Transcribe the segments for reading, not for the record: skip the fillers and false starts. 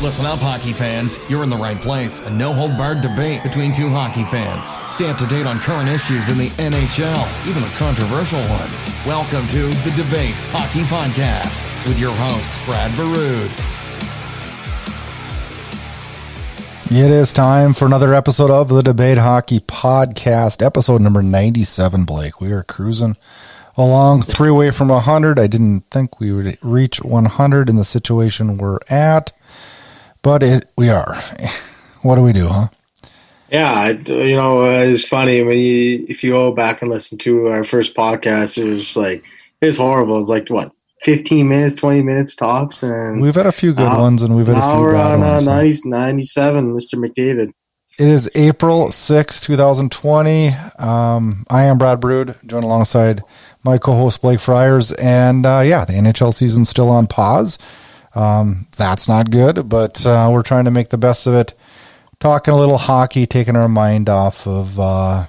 Listen up, hockey fans. You're in the right place. A no-hold-barred debate between two hockey fans. Stay up to date on current issues in the NHL, even the controversial ones. Welcome to The Debate Hockey Podcast with your host, Brad Baroud. It is time for another episode of The Debate Hockey Podcast, episode number 97, Blake. We are cruising along 3 away from 100. I didn't think we would reach 100 in the situation we're at. But we are. What do we do, huh? Yeah, it's funny when if you go back and listen to our first podcast, it's horrible. It's like, what, 15 minutes, 20 minutes tops? And we've had a few good ones, and we've had a few bad ones. Now we're on 97, Mr. McDavid. It is April 6, 2020. I am Brad Baroud, joined alongside my co-host Blake Friars. And, the NHL season's still on pause. That's not good, but we're trying to make the best of it. Talking a little hockey, taking our mind off of, the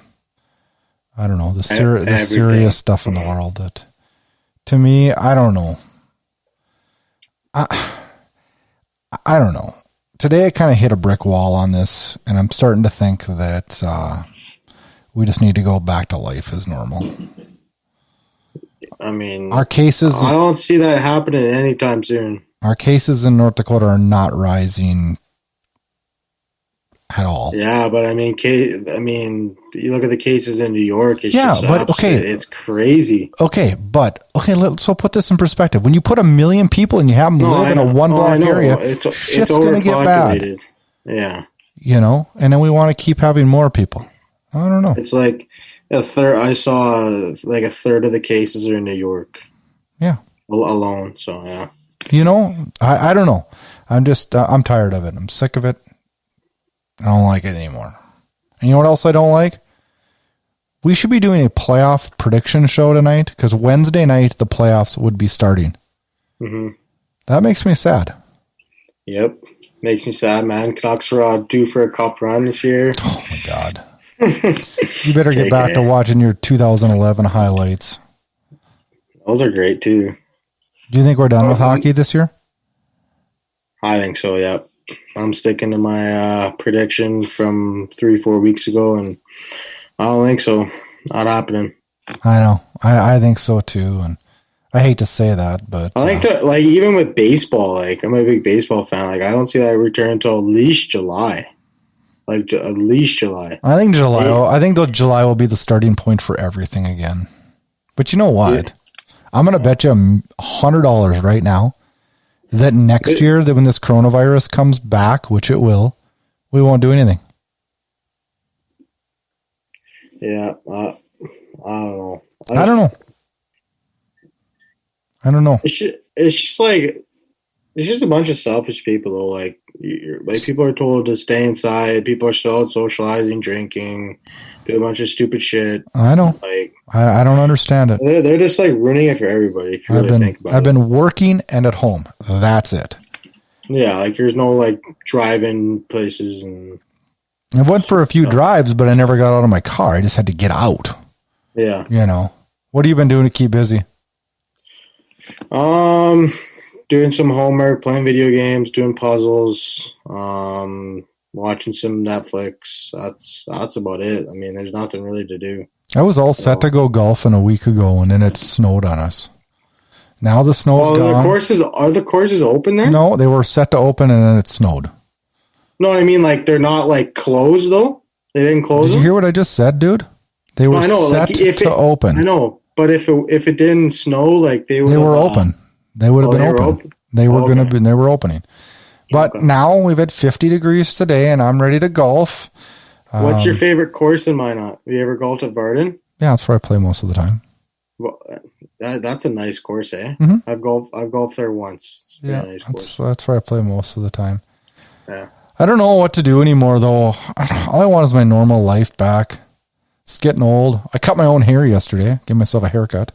serious stuff in the world. That, to me, I don't know. I don't know. Today I kind of hit a brick wall on this, and I'm starting to think that we just need to go back to life as normal. I mean, our cases. I don't see that happening anytime soon. Our cases in North Dakota are not rising at all. Yeah, but I mean, you look at the cases in New York. It's crazy. So put this in perspective. When you put 1 million people and you have them live in a one-block area, shit's going to get bad. Yeah. And then we want to keep having more people. I don't know. It's like a third. I saw like a third of the cases are in New York. Yeah. Alone. So, yeah. I don't know. I'm just, I'm tired of it. I'm sick of it. I don't like it anymore. And you know what else I don't like? We should be doing a playoff prediction show tonight, because Wednesday night the playoffs would be starting. Mm-hmm. That makes me sad. Yep. Makes me sad, man. Canucks are due for a cup run this year. Oh, my God. You better get back to watching your 2011 highlights. Those are great, too. Do you think we're done with hockey this year? I think so, yeah. I'm sticking to my prediction from 3-4 weeks ago, and I don't think so. Not happening. I know. I think so, too, and I hate to say that, but... I think that, even with baseball, I'm a big baseball fan. I don't see that return until at least July. At least July. I think July will be the starting point for everything again. But you know what? Yeah. I'm going to bet you $100 right now that next year, that when this coronavirus comes back, which it will, we won't do anything. Yeah, I don't know. I don't know. It's just a bunch of selfish people, though. People are told to stay inside. People are still out socializing, drinking, do a bunch of stupid shit. I know. I don't understand it. They're just ruining it for everybody. If you really think about it. I've been working and at home. That's it. Yeah, there's no driving places and. I went for a few drives, but I never got out of my car. I just had to get out. Yeah. What have you been doing to keep busy? Doing some homework, playing video games, doing puzzles, watching some Netflix. That's about it. I mean, there's nothing really to do. I was all set to go golfing a week ago, and then it snowed on us. Now the snow's gone. Are the courses open there? No, they were set to open, and then it snowed. No, I mean, they're not closed though. They didn't close. Did you hear what I just said, dude? They were set to open. I know, but if it didn't snow, they were open. They would have been open. They were going to be. They were opening. But now we've had 50 degrees today, and I'm ready to golf. What's your favorite course in Minot? Have you ever golfed at Varden? Yeah, that's where I play most of the time. Well, that's a nice course, eh? Mm-hmm. I've golfed there once. It's a nice course. That's where I play most of the time. Yeah. I don't know what to do anymore, though. All I want is my normal life back. It's getting old. I cut my own hair yesterday. Gave myself a haircut.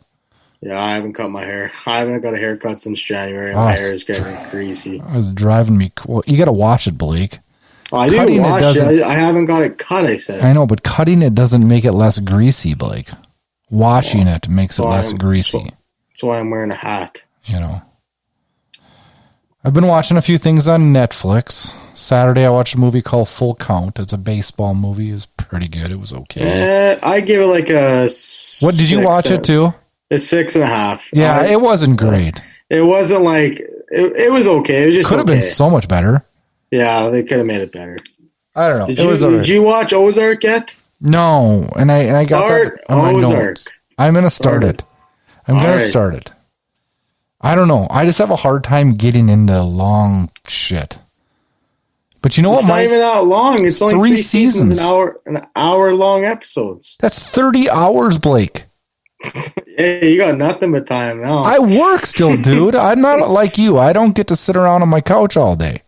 Yeah, I haven't cut my hair. I haven't got a haircut since January. My hair is getting greasy. It was driving me. Well, you got to watch it, Blake. Oh, I didn't wash it. I haven't got it cut, I said. I know, but cutting it doesn't make it less greasy, Blake. Washing it makes it less greasy. That's why I'm wearing a hat. I've been watching a few things on Netflix. Saturday, I watched a movie called Full Count. It's a baseball movie. It's pretty good. It was okay. I give it like a. What did you watch it too? It's 6.5. Yeah, it wasn't great. It wasn't like it was okay. It was just could have been so much better. Yeah, they could have made it better. I don't know. Did you watch Ozark yet? No, and I got that on my notes. I'm gonna start it. Start it. I don't know. I just have a hard time getting into long shit. But you know it's what? Not even that long. It's only 3 seasons. An hour long episodes. That's 30 hours, Blake. Hey, you got nothing but time now. I work still, dude. I'm not like you. I don't get to sit around on my couch all day.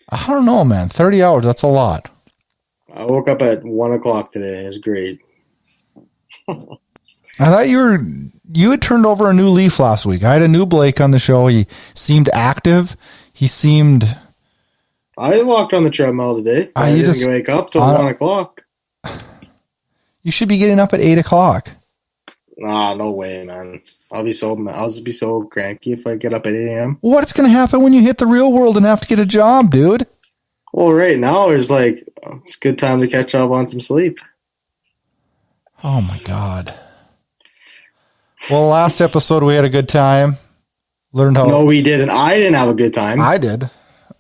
I don't know, man. 30 hours, that's a lot. I woke up at 1 o'clock today. It was great. I thought you had turned over a new leaf last week. I had a new Blake on the show. He seemed active. I walked on the treadmill today. I didn't wake up till 1 o'clock. You should be getting up at 8 o'clock. Nah, no way, man. I'll be so cranky if I get up at 8 a.m. What's going to happen when you hit the real world and have to get a job, dude? Well, right now it's like it's a good time to catch up on some sleep. Oh my God. Well, last episode we had a good time. Learned how. No, we didn't. I didn't have a good time. I did.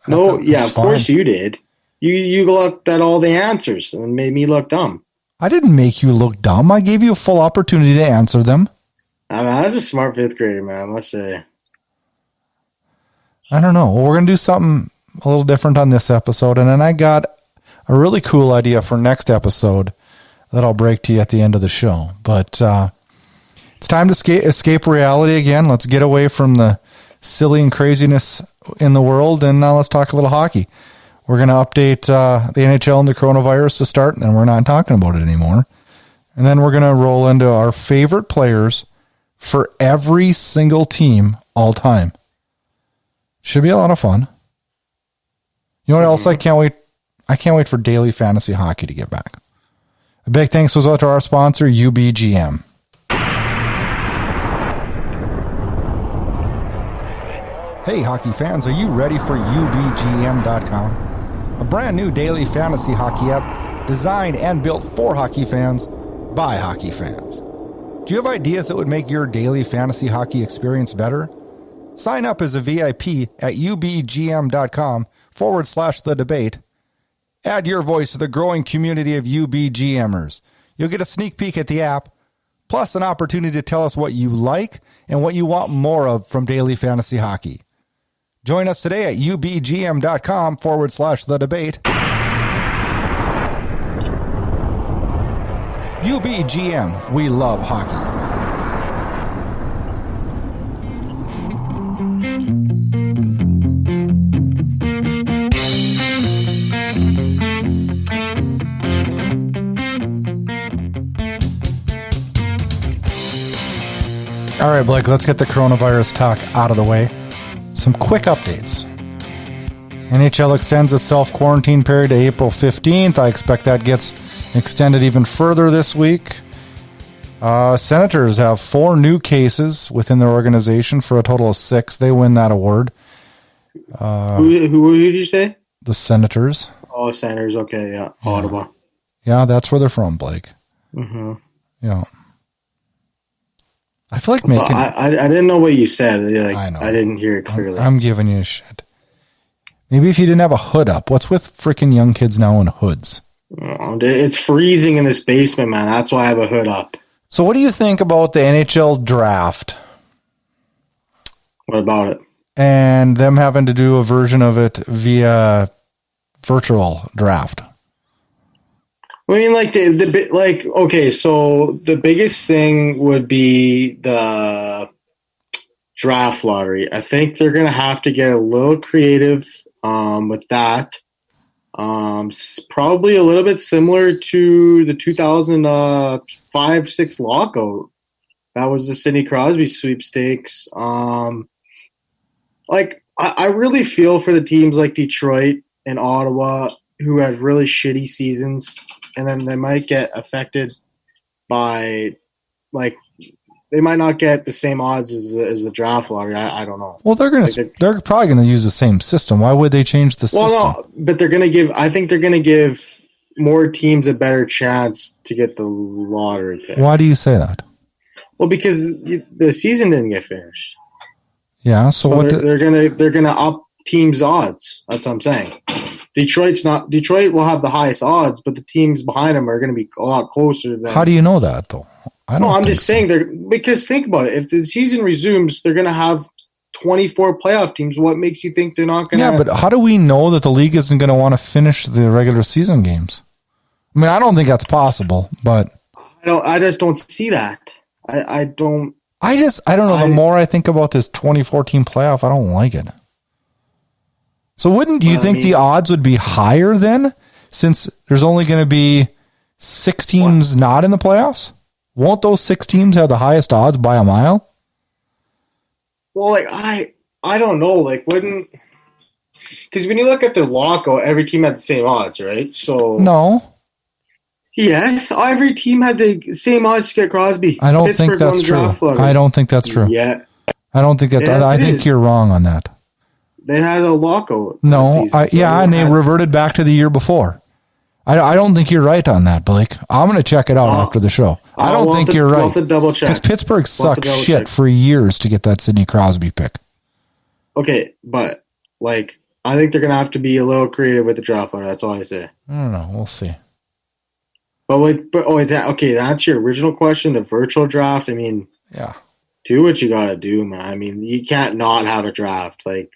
Of course you did. You looked at all the answers and made me look dumb. I didn't make you look dumb. I gave you a full opportunity to answer them. I mean, I was a smart fifth grader, man, I must say. I don't know. Well, we're going to do something a little different on this episode. And then I got a really cool idea for next episode that I'll break to you at the end of the show. But it's time to escape reality again. Let's get away from the silly and craziness in the world. And now let's talk a little hockey. We're going to update the NHL and the coronavirus to start, and we're not talking about it anymore. And then we're going to roll into our favorite players for every single team all time. Should be a lot of fun. You know what else I can't wait? I can't wait for daily fantasy hockey to get back. A big thanks goes out to our sponsor, UBGM. Hey, hockey fans, are you ready for UBGM.com? A brand new daily fantasy hockey app designed and built for hockey fans by hockey fans. Do you have ideas that would make your daily fantasy hockey experience better? Sign up as a VIP at ubgm.com/the debate. Add your voice to the growing community of UBGMers. You'll get a sneak peek at the app, plus an opportunity to tell us what you like and what you want more of from daily fantasy hockey. Join us today at ubgm.com/the debate. UBGM, we love hockey. All right, Blake, let's get the coronavirus talk out of the way. Some quick updates. NHL extends its self-quarantine period to April 15th. I expect that gets extended even further this week. Senators have 4 new cases within their organization for a total of 6. They win that award. Who did you say? The Senators. Oh, Senators. Okay, yeah. Ottawa. Yeah, that's where they're from, Blake. Mm-hmm. Yeah. I feel like making... I didn't know what you said. I know. I didn't hear it clearly. I'm giving you shit. Maybe if you didn't have a hood up. What's with freaking young kids now in hoods? Oh, it's freezing in this basement, man. That's why I have a hood up. So what do you think about the NHL draft? What about it? And them having to do a version of it via virtual draft. I mean, okay, so the biggest thing would be the draft lottery. I think they're going to have to get a little creative with that. Probably a little bit similar to the 2005-06 lockout. That was the Sidney Crosby sweepstakes. I really feel for the teams like Detroit and Ottawa who had really shitty seasons, and then they might get affected by they might not get the same odds as the draft lottery. I don't know. Well, they're probably going to use the same system. Why would they change the system? Well, no, but I think they're going to give more teams a better chance to get the lottery pick. Why do you say that? Well, because the season didn't get finished. Yeah, so they're gonna up teams' odds. That's what I'm saying. Detroit will have the highest odds, but the teams behind them are going to be a lot closer. How do you know that, though? I'm just saying because think about it. If the season resumes, they're going to have 24 playoff teams. What makes you think they're not going to? Yeah, but how do we know that the league isn't going to want to finish the regular season games? I mean, I don't think that's possible, but I just don't see that. I don't. I don't know. The more I think about this 2014 playoff, I don't like it. So wouldn't you think the odds would be higher then, since there's only going to be 6 teams not in the playoffs? Won't those 6 teams have the highest odds by a mile? Well, like I don't know. Like wouldn't, because when you look at the lockout, every team had the same odds, right? So no. Yes, every team had the same odds to get Crosby. I don't think that's true. I don't think that's true. Yeah. I don't think that. Yes, I think you're wrong on that. They had a lockout. No, and they reverted back to the year before. I don't think you're right on that, Blake. I'm going to check it out after the show. I don't think you're right. We'll have to double check. Because Pittsburgh sucked shit for years to get that Sidney Crosby pick. Okay, but like I think they're going to have to be a little creative with the draft order. That's all I say. I don't know. We'll see. Okay, that's your original question. The virtual draft. I mean, yeah. Do what you gotta do, man. I mean, you can't not have a draft. Like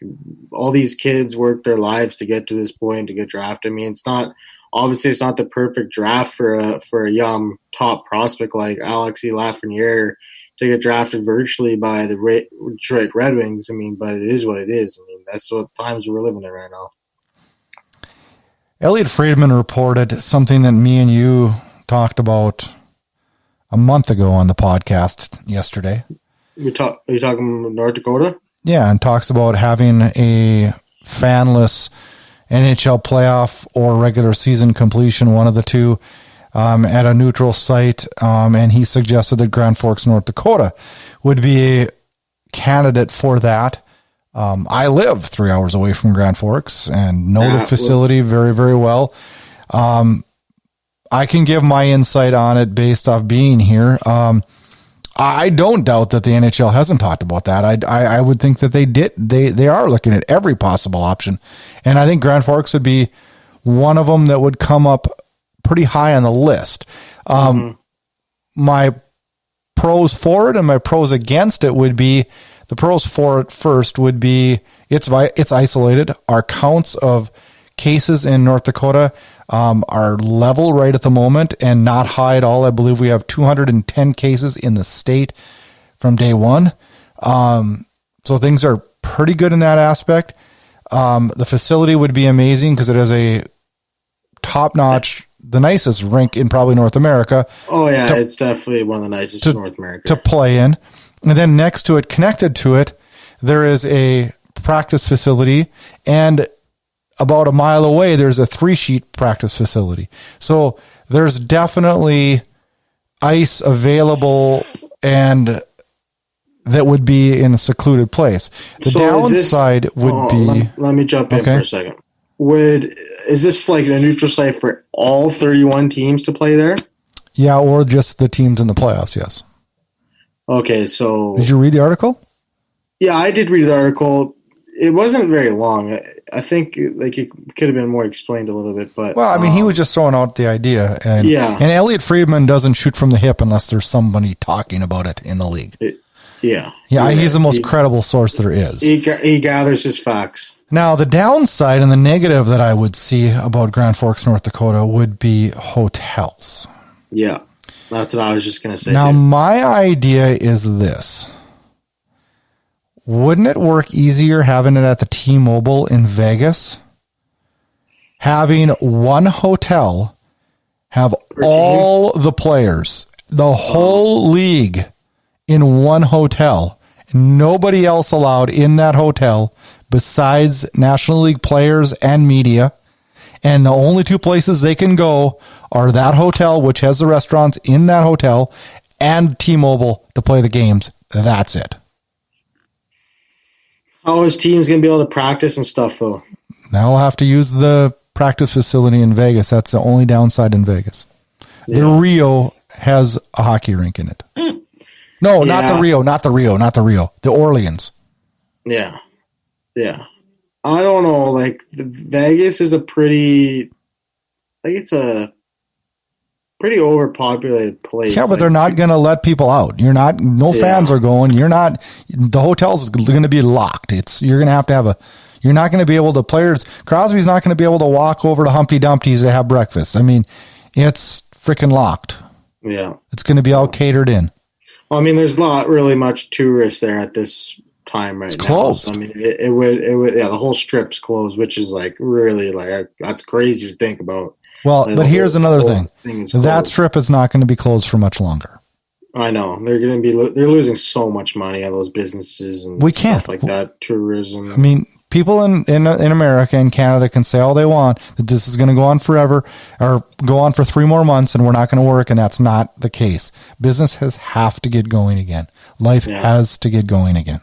all these kids work their lives to get to this point to get drafted. I mean, it's not the perfect draft for a young top prospect like Alexis Lafreniere to get drafted virtually by the Detroit Red Wings. I mean, but it is what it is. I mean, that's what times we're living in right now. Elliot Friedman reported something that me and you talked about a month ago on the podcast yesterday. Are you talking North Dakota? Yeah, and talks about having a fanless NHL playoff or regular season completion, one of the two, at a neutral site. And he suggested that Grand Forks, North Dakota would be a candidate for that. I live 3 hours away from Grand Forks and know the facility very, very well. I can give my insight on it based off being here. I don't doubt that the NHL hasn't talked about that. I would think that they did. They are looking at every possible option. And I think Grand Forks would be one of them that would come up pretty high on the list. My pros for it and my pros against it would be, the pros for it first would be it's isolated. Our counts of cases in North Dakota are level right at the moment and not high at all. I believe we have 210 cases in the state from day one. So things are pretty good in that aspect. The facility would be amazing because it has a top-notch, the nicest rink in probably North America. Oh, yeah, it's definitely one of the nicest in North America. To play in. And then next to it, connected to it, there is a practice facility, and about a mile away, there's a 3-sheet practice facility. So there's definitely ice available, and that would be in a secluded place. The downside would be... Let me jump in for a second. Is this like a neutral site for all 31 teams to play there? Yeah, or just the teams in the playoffs, yes. Okay, so... Did you read the article? Yeah, I did read the article. It wasn't very long. I think like it could have been more explained a little bit, but well, I mean, he was just throwing out the idea, and Elliot Friedman doesn't shoot from the hip unless there's somebody talking about it in the league. He's the most credible source there is. He gathers his facts. Now, the downside and the negative that I would see about Grand Forks, North Dakota, would be hotels. Yeah, that's what I was just going to say. Now, my idea is this. Wouldn't it work easier having it at the T-Mobile in Vegas? Having one hotel have all the players, the whole league in one hotel. Nobody else allowed in that hotel besides National League players and media. And the only 2 places they can go are that hotel, which has the restaurants in that hotel, and T-Mobile to play the games. That's it. How is teams going to be able to practice and stuff, though? Now we'll have to use the practice facility in Vegas. That's the only downside in Vegas. Yeah. The Rio has a hockey rink in it. No, yeah. not the Rio. The Orleans. Yeah. Yeah. I don't know. Like, Vegas is it's a pretty overpopulated place. Yeah, but they're not going to let people out. Fans are going. The hotel's going to be locked. You're going to have you're not going to be able to, Crosby's not going to be able to walk over to Humpty Dumpty's to have breakfast. I mean, it's freaking locked. Yeah. It's going to be all catered in. Well, I mean, there's not really much tourists there at this time right now. It's closed. So, I mean, it would, the whole strip's closed, which is like really that's crazy to think about. Well, but here's another thing. That strip is not going to be closed for much longer. I know. They're going to they're losing so much money on those businesses and stuff like that, tourism. I mean, people in America and Canada can say all they want that this is going to go on forever or go on for 3 more months and we're not going to work, and that's not the case. Business have to get going again. Life has to get going again.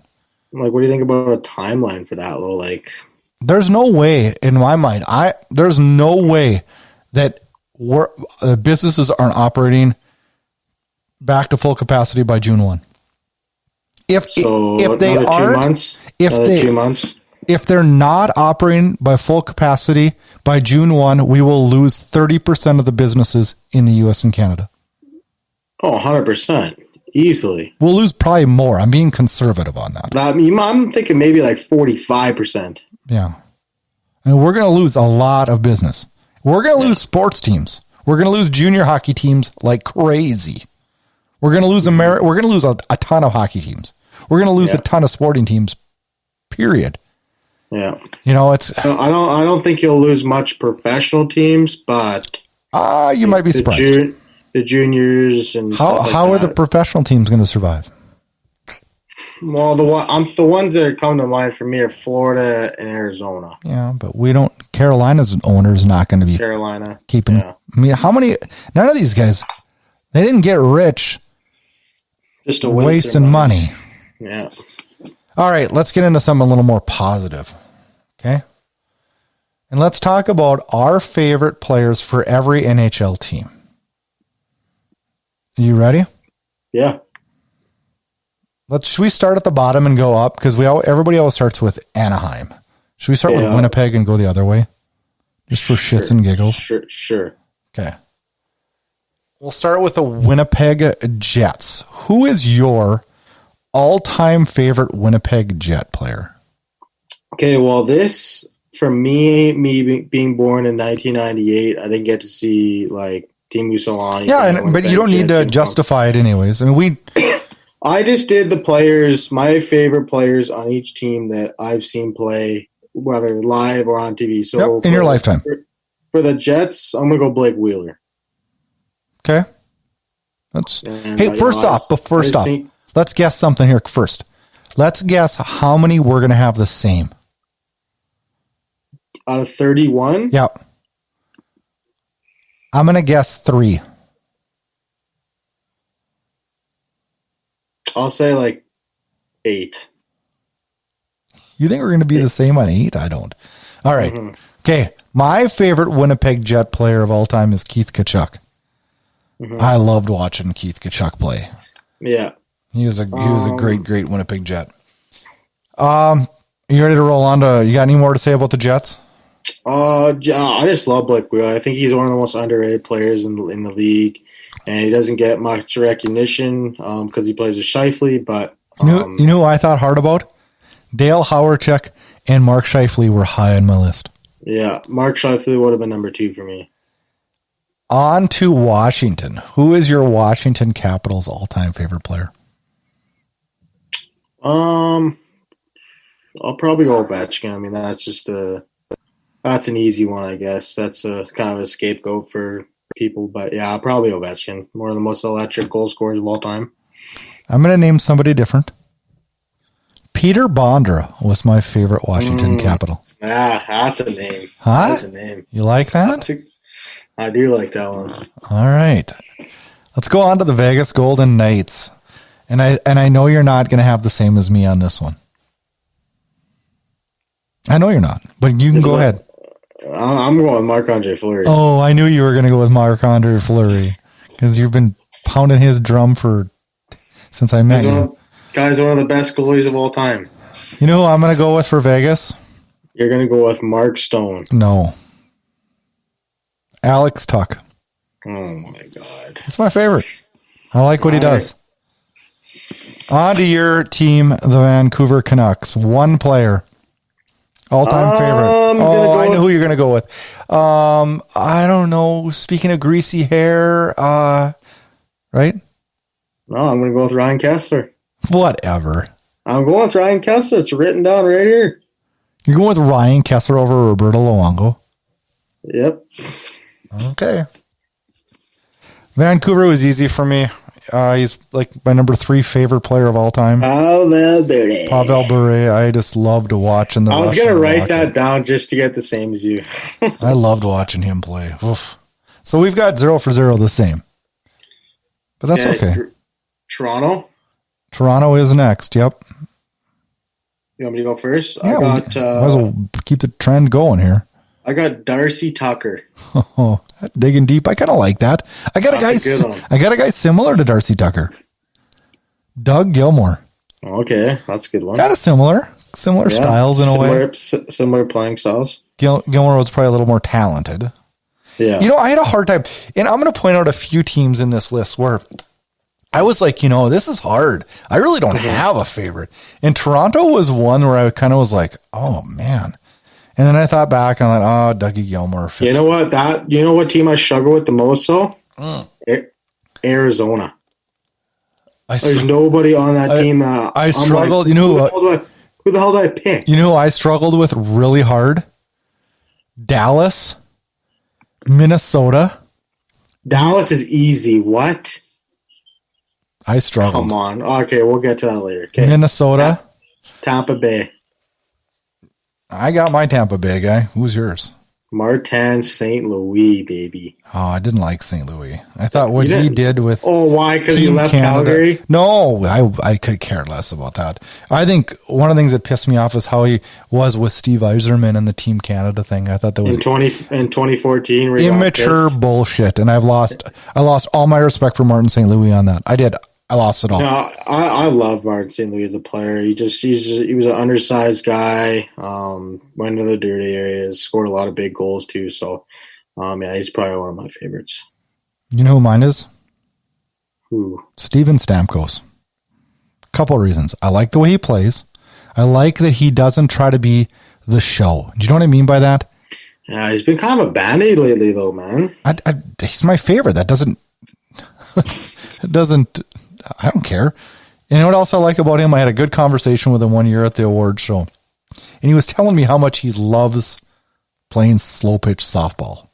Like, what do you think about a timeline for that, though? Like, there's no way in my mind. There's no way that businesses aren't operating back to full capacity by June 1. If they aren't, 2 months. If they're not operating by full capacity by June 1, we will lose 30% of the businesses in the U.S. and Canada. Oh, 100%. Easily. We'll lose probably more. I'm being conservative on that. I'm thinking maybe like 45%. Yeah. And we're going to lose a lot of business. We're going to lose sports teams. We're going to lose junior hockey teams like crazy. We're going to lose we're going to lose a ton of hockey teams. We're going to lose a ton of sporting teams. Period. Yeah. It's. I don't think you'll lose much professional teams, but you might be surprised. The juniors and how are the professional teams going to survive? Well, the ones that are coming to mind for me are Florida and Arizona. Yeah, but we don't. Carolina's owner is not going to be keeping. Yeah. I mean, none of these guys, they didn't get rich just wasting money. Yeah. All right, let's get into something a little more positive. Okay, and let's talk about our favorite players for every NHL team. Are you ready? Yeah. Should we start at the bottom and go up? Because everybody always starts with Anaheim. Should we start with Winnipeg and go the other way? Just for shits and giggles? Sure. Okay. We'll start with the Winnipeg Jets. Who is your all-time favorite Winnipeg Jet player? Okay, well, this, for me being born in 1998, I didn't get to see, like, Teemu Selanne. Yeah, but you don't need to justify it anyways. I mean, I just did the players, my favorite players on each team that I've seen play, whether live or on TV. So in your lifetime. For the Jets, I'm going to go Blake Wheeler. Okay. First off, let's guess something here first. Let's guess how many we're going to have the same. Out of 31? Yeah. I'm going to guess 3. I'll say like 8. You think we're going to be the same on 8? I don't. All right. Mm-hmm. Okay. My favorite Winnipeg Jet player of all time is Keith Tkachuk. Mm-hmm. I loved watching Keith Tkachuk play. Yeah. He was a great Winnipeg Jet. You ready to roll on to, you got any more to say about the Jets? I just love Blake Wheeler. I think he's one of the most underrated players in the league, and he doesn't get much recognition because he plays with Scheifele. But you know who I thought hard about? Dale Hawerchuk and Mark Scheifele were high on my list. Yeah, Mark Scheifele would have been number 2 for me. On to Washington. Who is your Washington Capitals all-time favorite player? I'll probably go Ovechkin. I mean, that's an easy one, I guess. That's a kind of a scapegoat for people, but yeah, probably Ovechkin. One of the most electric goal scorers of all time. I'm going to name somebody different. Peter Bondra was my favorite Washington Capital. That's a name. Huh? That's a name. You like that? I do like that one. All right. Let's go on to the Vegas Golden Knights. And I know you're not going to have the same as me on this one. I know you're not, but you can go ahead. I'm going with Marc-Andre Fleury. Oh, I knew you were going to go with Marc-Andre Fleury because you've been pounding his drum since I met you. Guy's one of the best goalies of all time. You know who I'm going to go with for Vegas? You're going to go with Mark Stone. No. Alex Tuck. Oh, my God. It's my favorite. I like what he does. On to your team, the Vancouver Canucks. One player. All-time favorite. I know who you're going to go with. I don't know. Speaking of greasy hair, right? No, I'm going to go with Ryan Kessler. Whatever. I'm going with Ryan Kessler. It's written down right here. You're going with Ryan Kessler over Roberto Luongo? Yep. Okay. Vancouver was easy for me. He's like my number 3 favorite player of all time. Pavel Bure. I just loved watching the. I was going to write that down just to get the same as you. I loved watching him play. Oof. So we've got 0 for 0 the same. But that's okay. Toronto? Toronto is next. Yep. You want me to go first? Yeah, might as well keep the trend going here. I got Darcy Tucker. Oh, digging deep. I kind of like that. I got a guy similar to Darcy Tucker. Doug Gilmour. Okay, that's a good one. Kind of similar styles in a way. Similar playing styles. Gilmour was probably a little more talented. Yeah. You know, I had a hard time, and I'm going to point out a few teams in this list where I was like, this is hard. I really don't have a favorite. And Toronto was one where I kind of was like, oh, man. And then I thought back and I'm like, Dougie Gilmour fits. You know what? You know what team I struggle with the most, though? Arizona. There's nobody on that team. I struggled. Like, who the hell did I pick? You know who I struggled with really hard? Dallas, Minnesota. Dallas is easy. What? I struggled. Come on. Okay, we'll get to that later. Okay. Minnesota. Tampa Bay. I got my Tampa Bay guy. Who's yours? Martin St. Louis, baby. Oh, I didn't like St. Louis. I thought what he did with... Oh, why? Because he left Calgary? No, I could care less about that. I think one of the things that pissed me off is how he was with Steve Yzerman and the Team Canada thing. I thought that was... In 2014. Immature bullshit, and I lost all my respect for Martin St. Louis on that. I did. I lost it all. No, I love Martin St. Louis as a player. He was an undersized guy. Went to the dirty areas, scored a lot of big goals too. So, yeah, he's probably one of my favorites. You know who mine is? Who? Steven Stamkos. Couple of reasons. I like the way he plays. I like that he doesn't try to be the show. Do you know what I mean by that? Yeah, he's been kind of a band-aid lately, though, man. He's my favorite. That doesn't. It doesn't. I don't care. You know what else I like about him? I had a good conversation with him one year at the awards show. And he was telling me how much he loves playing slow pitch softball.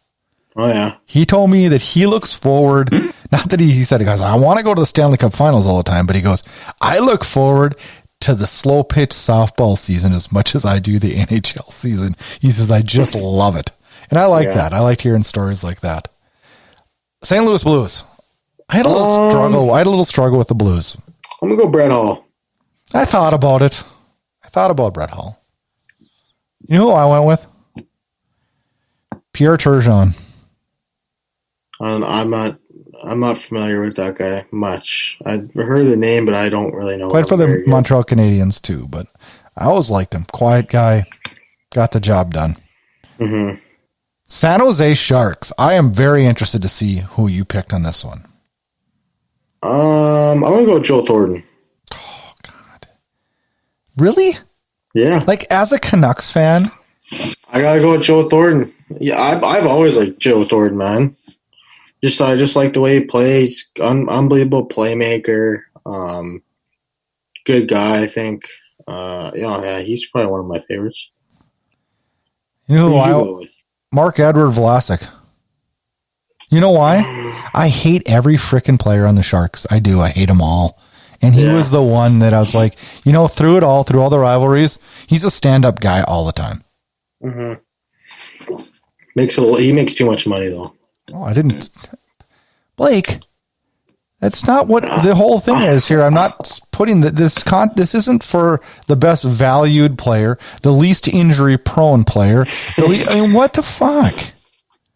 Oh, yeah. He told me that he looks forward, not that he said, he goes, I want to go to the Stanley Cup Finals all the time, but he goes, I look forward to the slow pitch softball season as much as I do the NHL season. He says, I just love it. And I like that. I like hearing stories like that. St. Louis Blues. I had a little struggle with the Blues. I'm going to go Brett Hall. I thought about it. I thought about Brett Hall. You know who I went with? Pierre Turgeon. I'm not familiar with that guy much. I've heard the name, but I don't really know. Played for the Montreal Canadiens too, but I always liked him. Quiet guy, got the job done. Mm-hmm. San Jose Sharks. I am very interested to see who you picked on this one. I'm gonna go Joe Thornton. Oh God, really? Yeah. Like as a Canucks fan, I gotta go with Joe Thornton. Yeah, I've always liked Joe Thornton, man. I just like the way he plays. Unbelievable playmaker. Good guy, I think. Yeah, he's probably one of my favorites. You know who Marc-Edouard Vlasic. You know why? I hate every freaking player on the Sharks. I do. I hate them all. And he was the one that I was like, through all the rivalries, he's a stand-up guy all the time. Mm-hmm. He makes too much money, though. Oh, I didn't. Blake, That's not what the whole thing is here. I'm not putting this isn't for the best valued player, the least injury prone player. I mean, what the fuck?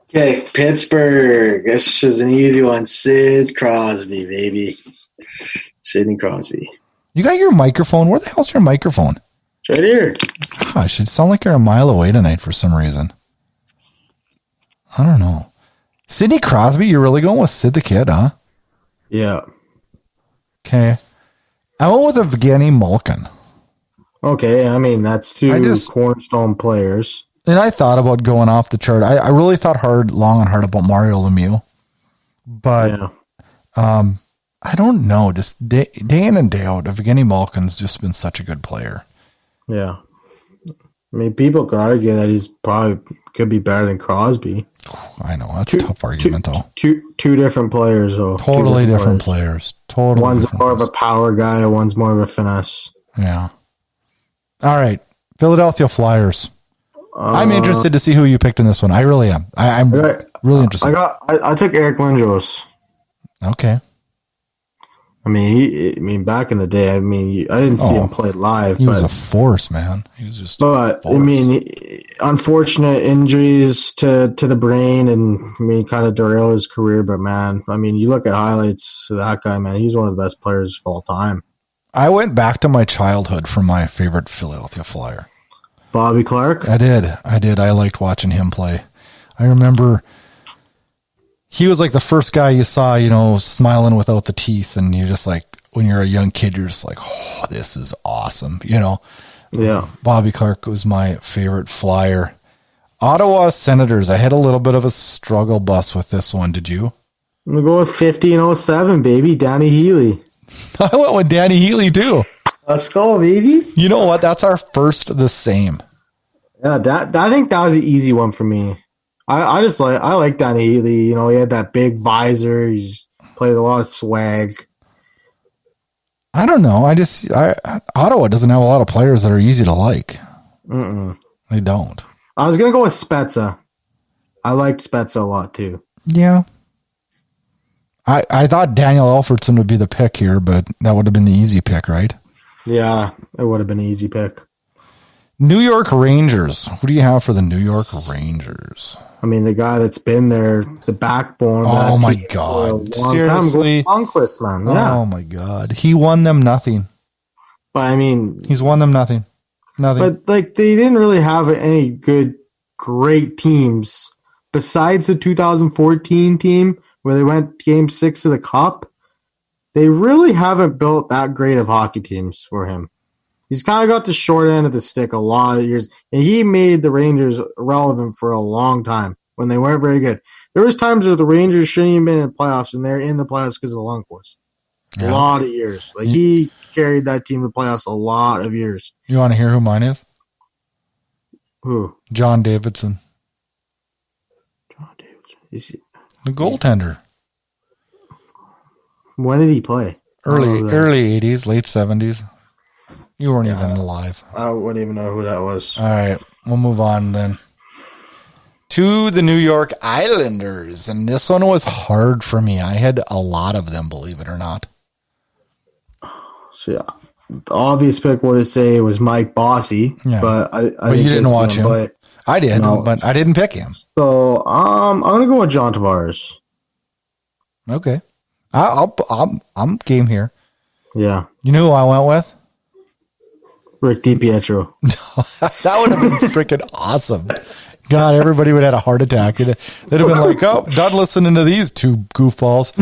Okay, Pittsburgh. This is an easy one. Sid Crosby, baby. Sidney Crosby. You got your microphone? Where the hell's your microphone? It's right here. Gosh, it sounds like you're a mile away tonight for some reason. I don't know. Sidney Crosby, you're really going with Sid the Kid, huh? Yeah. Okay. I went with Evgeny Malkin. Okay, I mean, that's two cornerstone players. And I thought about going off the chart. I really thought long and hard about Mario Lemieux. But I don't know. Just day in and day out, Evgeny Malkin's just been such a good player. Yeah. I mean, people could argue that he's probably could be better than Crosby. I know. That's a tough argument, though. Two different players, though. Totally different players. Totally. One's more of a power guy, one's more of a finesse. Yeah. All right. Philadelphia Flyers. I'm interested to see who you picked in this one. I really am. I'm really interested. I took Eric Lindros. Okay. I mean, back in the day, I didn't see him play live. He was a force, man. He was just. But I mean, unfortunate injuries to the brain, and kind of derail his career. But man, I mean, you look at highlights of that guy, man. He's one of the best players of all time. I went back to my childhood for my favorite Philadelphia Flyer. Bobby Clarke? I did. I liked watching him play. I remember he was like the first guy you saw, smiling without the teeth. And you're just like, when you're a young kid, you're just like, oh, this is awesome. Yeah. Bobby Clarke was my favorite Flyer. Ottawa Senators. I had a little bit of a struggle bus with this one. Did you? I'm going to go with 1507, baby. Danny Healy. I went with Danny Healy too. Let's go, baby. You know what? That's our first the same. Yeah, I think that was the easy one for me. I like Danny Healy. He had that big visor. He's played a lot of swag. I don't know. Ottawa doesn't have a lot of players that are easy to like. They don't. I was gonna go with Spezza. I liked Spezza a lot too. Yeah. I thought Daniel Alfredson would be the pick here, but that would have been the easy pick, right? Yeah, it would have been an easy pick. New York Rangers. Who do you have for the New York Rangers? I mean, the guy that's been there, the backbone. Oh my God! Seriously, Lundqvist, man. Yeah. Oh my God! He won them nothing. But I mean, he's won them nothing. But they didn't really have any great teams besides the 2014 team where they went Game 6 of the Cup. They really haven't built that great of hockey teams for him. He's kind of got the short end of the stick a lot of years, and he made the Rangers relevant for a long time when they weren't very good. There was times where the Rangers shouldn't even been in the playoffs, and they're in the playoffs because of Lundqvist. Yeah. A lot of years. He carried that team to the playoffs a lot of years. You want to hear who mine is? Who? John Davidson. John Davidson. Is he? The goaltender. When did he play? Early 80s, late 70s. You weren't even alive. I wouldn't even know who that was. All right, we'll move on then. To the New York Islanders. And this one was hard for me. I had a lot of them, believe it or not. So, yeah. The obvious pick would say was Mike Bossy. Yeah. But you didn't watch him. I did, but I didn't pick him. So I'm going to go with John Tavares. Okay. I'm game here. Yeah. You know who I went with? Rick DiPietro. That would have been freaking awesome. God, everybody would have had a heart attack. They'd have been like, oh, done listening to these two goofballs.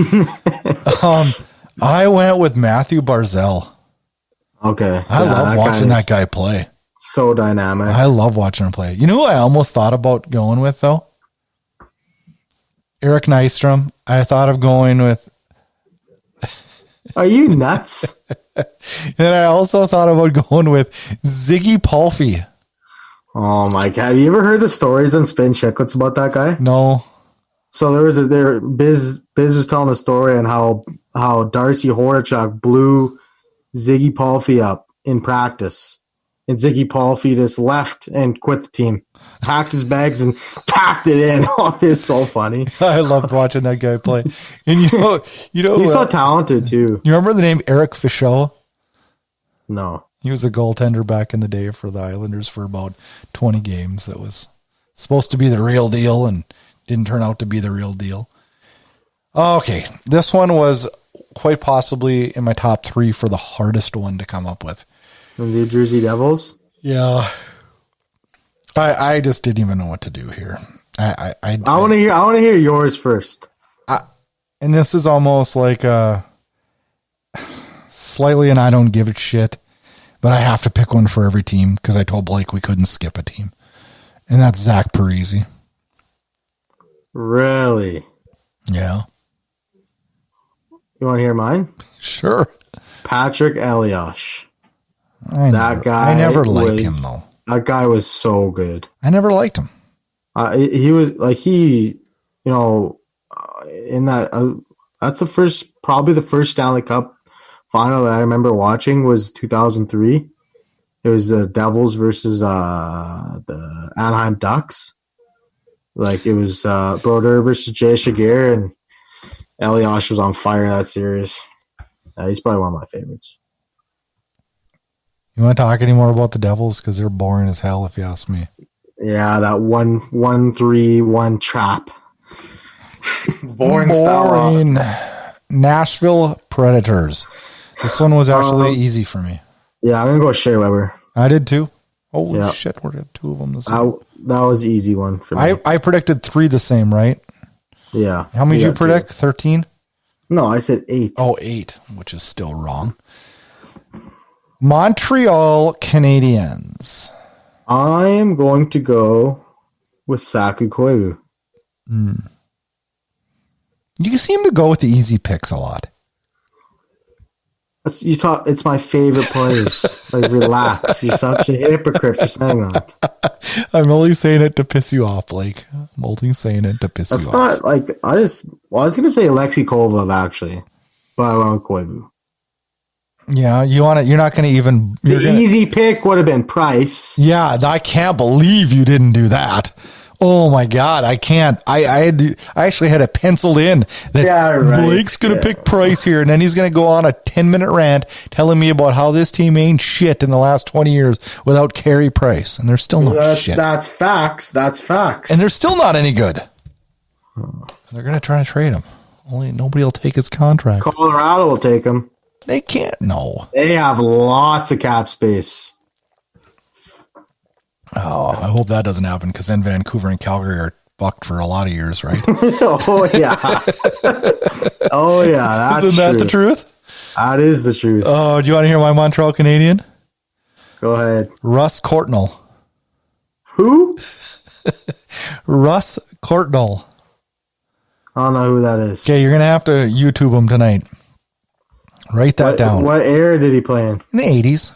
I went with Matthew Barzal. Okay. I love watching that guy play. So dynamic. I love watching him play. You know who I almost thought about going with, though? Eric Nystrom. I thought of going with... Are you nuts? And I also thought about going with Ziggy Palffy. Oh my God! Have you ever heard the stories on Spin Chicklets about that guy? No. So Biz was telling a story on how Darcy Horachuk blew Ziggy Palffy up in practice, and Ziggy Palffy just left and quit the team. packed his bags and packed it in. Oh, it's so funny. I loved watching that guy play. And He's so talented too. You remember the name Eric Fischel? No. He was a goaltender back in the day for the Islanders for about 20 games. That was supposed to be the real deal and didn't turn out to be the real deal. Okay, this one was quite possibly in my top 3 for the hardest one to come up with. The New Jersey Devils? Yeah. I just didn't even know what to do here. I want to hear yours first. And this is almost like slightly, and I don't give a shit, but I have to pick one for every team because I told Blake we couldn't skip a team, and that's Zach Parise. Really? Yeah. You want to hear mine? Sure. Patrick Elias. I never liked him though. That guy was so good. I never liked him. He was like in that. That's probably the first Stanley Cup final that I remember watching was 2003. It was the Devils versus the Anaheim Ducks. Like it was Brodeur versus Jay Shigeru, and Elias was on fire in that series. He's probably one of my favorites. You want to talk any more about the Devils? Because they're boring as hell, if you ask me. Yeah, that 1-3-1 trap. Boring. Nashville Predators. This one was actually easy for me. Yeah, I'm going to go Shea Weber. I did too. Holy shit, we're at 2 of them. That was an easy one for me. I predicted 3 the same, right? Yeah. How many did you predict? 13? No, I said 8. Oh, 8, which is still wrong. Montreal Canadiens. I am going to go with Saku Koivu. You seem to go with the easy picks a lot. It's my favorite players. Like, relax. You're such a hypocrite for saying that. I'm only saying it to piss you off, Blake. I'm only saying it to piss you off. That's not like I was going to say Alexei Kovalev actually, but I went with Koivu. Yeah, you're not going to even. Easy pick would have been Price. Yeah, I can't believe you didn't do that. Oh my God, I can't. I actually had it penciled in that Blake's going to pick Price here, and then he's going to go on a 10-minute rant telling me about how this team ain't shit in the last 20 years without Carey Price, and they're still not shit. That's facts. That's facts. And they're still not any good. They're going to try to trade him. Only nobody will take his contract. Colorado will take him. They can't. No. They have lots of cap space. Oh, I hope that doesn't happen because then Vancouver and Calgary are fucked for a lot of years, right? Oh, yeah. Oh, yeah. That's Isn't that the truth? That is the truth. Oh, do you want to hear my Montreal Canadian? Go ahead. Russ Courtnall. Who? Russ Courtnall. I don't know who that is. Okay, you're going to have to YouTube him tonight. Write that down. What era did he play in? In the 80s.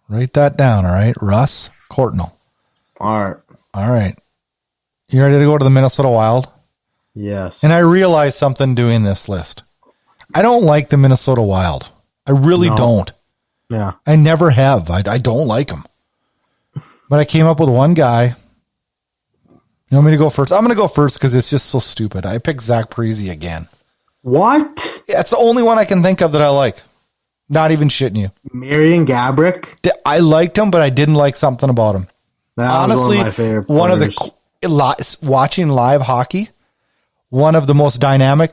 Write that down, all right? Russ Courtnall. All right. You ready to go to the Minnesota Wild? Yes. And I realized something doing this list. I don't like the Minnesota Wild. I really don't. Yeah. I never have. I don't like them. But I came up with one guy. You want me to go first? I'm going to go first because it's just so stupid. I picked Zach Parise again. What? That's the only one I can think of that I like. Not even shitting you. Marian Gaborik? I liked him, but I didn't like something about him. That Honestly, was one of my favorite one of players. watching live hockey, one of the most dynamic,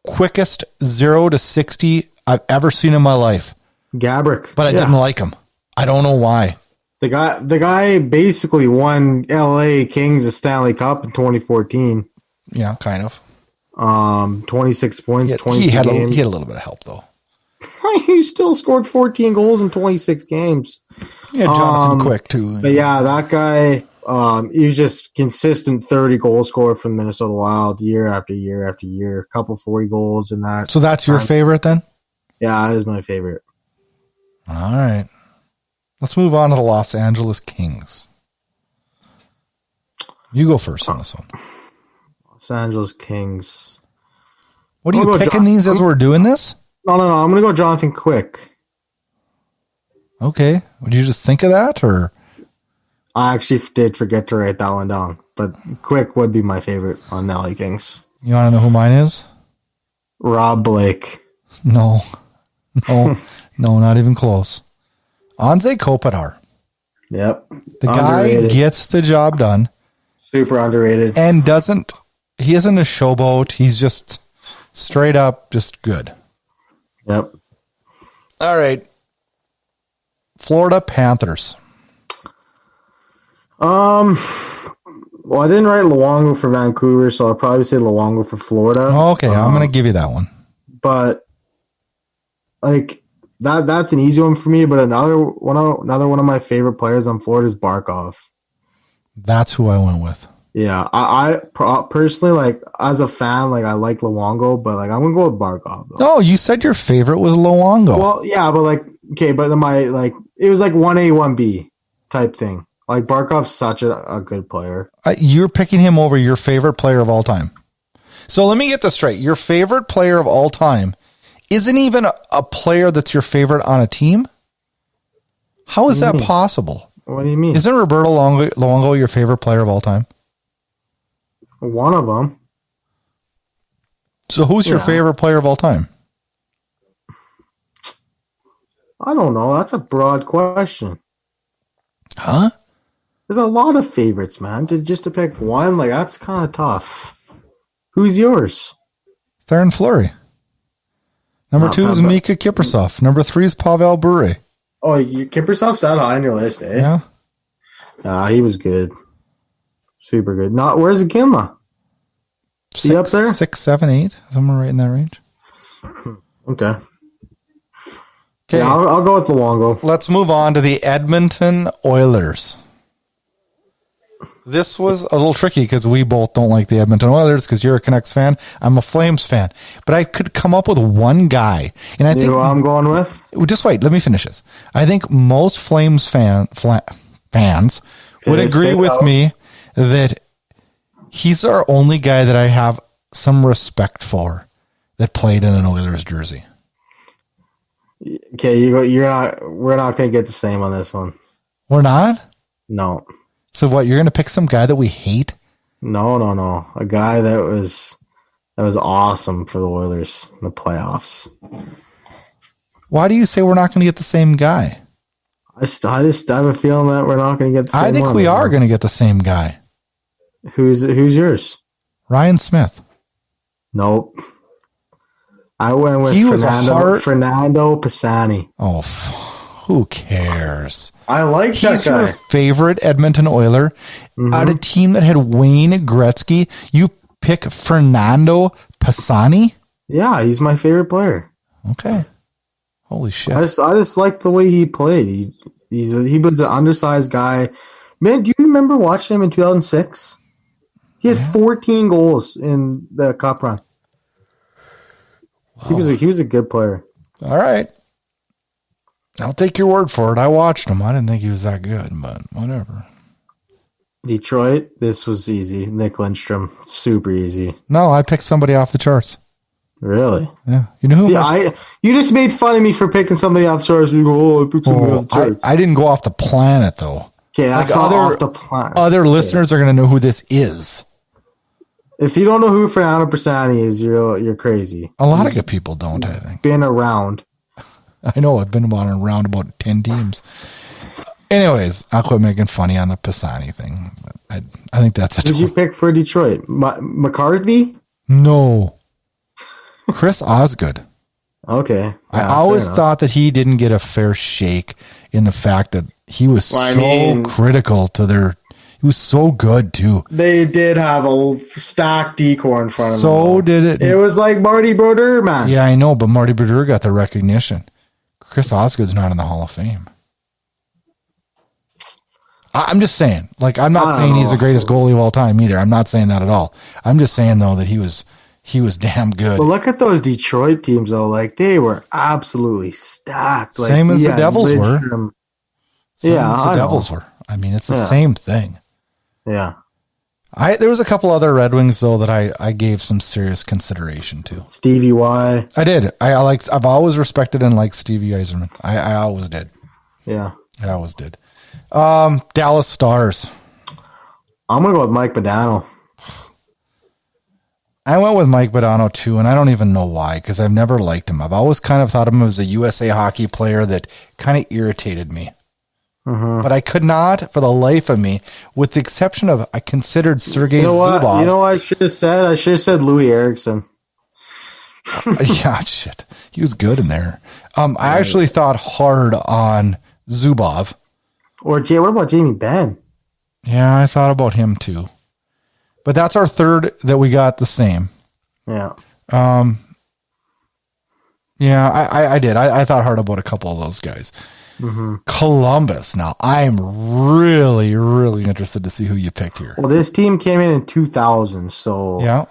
quickest 0 to 60 I've ever seen in my life. Gaborik. But I didn't like him. I don't know why. The guy basically won LA Kings a Stanley Cup in 2014. Yeah, kind of. 26 points, 22 he had games. He had a little bit of help, though. He still scored 14 goals in 26 games. Yeah, Jonathan Quick, too. But yeah, that guy, he was just consistent 30 goal scorer from Minnesota Wild year after year after year. A couple 40 goals in that. So that's your favorite then? Yeah, that is my favorite. All right. Let's move on to the Los Angeles Kings. You go first on this one. Los Angeles Kings. What are you picking these as we're doing this? No. I'm going to go Jonathan Quick. Okay. Would you just think of that, or I actually did forget to write that one down, but Quick would be my favorite on the LA Kings. You want to know who mine is? Rob Blake. No, not even close. Anze Kopitar. Yep. The guy gets the job done. Super underrated. And he isn't a showboat. He's just straight up just good. Yep. All right. Florida Panthers. Well, I didn't write Luongo for Vancouver, so I'll probably say Luongo for Florida. Okay, I'm going to give you that one. But like that's an easy one for me. But another one of my favorite players on Florida is Barkov. That's who I went with. Yeah, I personally, like, as a fan, like, I like Luongo, but like I'm gonna go with Barkov though. No, you said your favorite was Luongo. Well, yeah, but like, okay, but it was like 1A, 1B type thing. Like, Barkov's such a good player. You're picking him over your favorite player of all time. So let me get this straight. Your favorite player of all time isn't even a player that's your favorite on a team? How is that possible? What do you mean? Isn't Roberto Luongo your favorite player of all time? One of them. So who's your favorite player of all time? I don't know. That's a broad question. Huh? There's a lot of favorites, man. Just to pick one, like, that's kind of tough. Who's yours? Theoren Fleury. Number 2 is Mika Kiprusoff. Number 3 is Pavel Bure. Oh, Kiprusoff's that high on your list, eh? Yeah. He was good. Super good. Where's Ginla? Is he up there? 6, 7, 8. Somewhere right in that range. Okay. Yeah, I'll go with Luongo. Let's move on to the Edmonton Oilers. This was a little tricky because we both don't like the Edmonton Oilers because you're a Canucks fan. I'm a Flames fan. But I could come up with one guy. And I think who I'm going with? Just wait, let me finish this. I think most Flames fans would agree with me that he's our only guy that I have some respect for that played in an Oilers jersey. Okay, we're not going to get the same on this one. We're not? No. So what, you're going to pick some guy that we hate? No. A guy that was awesome for the Oilers in the playoffs. Why do you say we're not going to get the same guy? I just have a feeling that we're not going to get the same I think one. we are going to get the same guy. Who's yours? Ryan Smith. Nope. I went with Fernando Pisani. Oh, who cares? I like that guy. He's your favorite Edmonton Oiler. Out of a team that had Wayne Gretzky, you pick Fernando Pisani? Yeah, he's my favorite player. Okay. Holy shit. I just like the way he played. He was an undersized guy. Man, do you remember watching him in 2006? He had 14 goals in the Cup run. Wow. He was a good player. All right. I'll take your word for it. I watched him. I didn't think he was that good, but whatever. Detroit, this was easy. Nick Lindstrom, super easy. No, I picked somebody off the charts. Really? Yeah. You know who? You just made fun of me for picking somebody off the charts. You go, I picked somebody off the charts. I didn't go off the planet, though. Okay, that's not off the planet. Other listeners are going to know who this is. If you don't know who Fernando Pisani is, you're crazy. A lot of good people don't, I think. Been around. I know. I've been around about 10 teams. Anyways, I'll quit making funny on the Pisani thing. I think that's it. Who did you pick for Detroit? McCarthy? No. Chris Osgood. Okay. Yeah, I always thought that he didn't get a fair shake in the fact that he was critical to their... He was so good, too. They did have a stacked decor in front of them. So did it. It was like Marty Brodeur, man. Yeah, I know, but Marty Brodeur got the recognition. Chris Osgood's not in the Hall of Fame. I'm just saying. Like, I'm not saying he's the greatest goalie of all time either. I'm not saying that at all. I'm just saying, though, that he was damn good. But look at those Detroit teams, though. Like, they were absolutely stacked. Like, same as the Devils were. Same as the Devils were. I mean, it's the same thing. Yeah. There was a couple other Red Wings, though, that I gave some serious consideration to. Stevie Y. I did. I've always respected and liked Stevie Yzerman. I always did. Yeah. I always did. Dallas Stars. I'm going to go with Mike Modano. I went with Mike Modano too, and I don't even know why, because I've never liked him. I've always kind of thought of him as a USA hockey player that kind of irritated me. But I could not, for the life of me, with the exception of I considered Sergei Zubov. You know what I should have said? I should have said Louis Eriksson. Yeah, shit. He was good in there. I actually thought hard on Zubov. Or what about Jamie Benn? Yeah, I thought about him too. But that's our third that we got the same. Yeah. Yeah, I did. I thought hard about a couple of those guys. Columbus. Now, I'm really, really interested to see who you picked here. Well, this team came in 2000, so Yeah.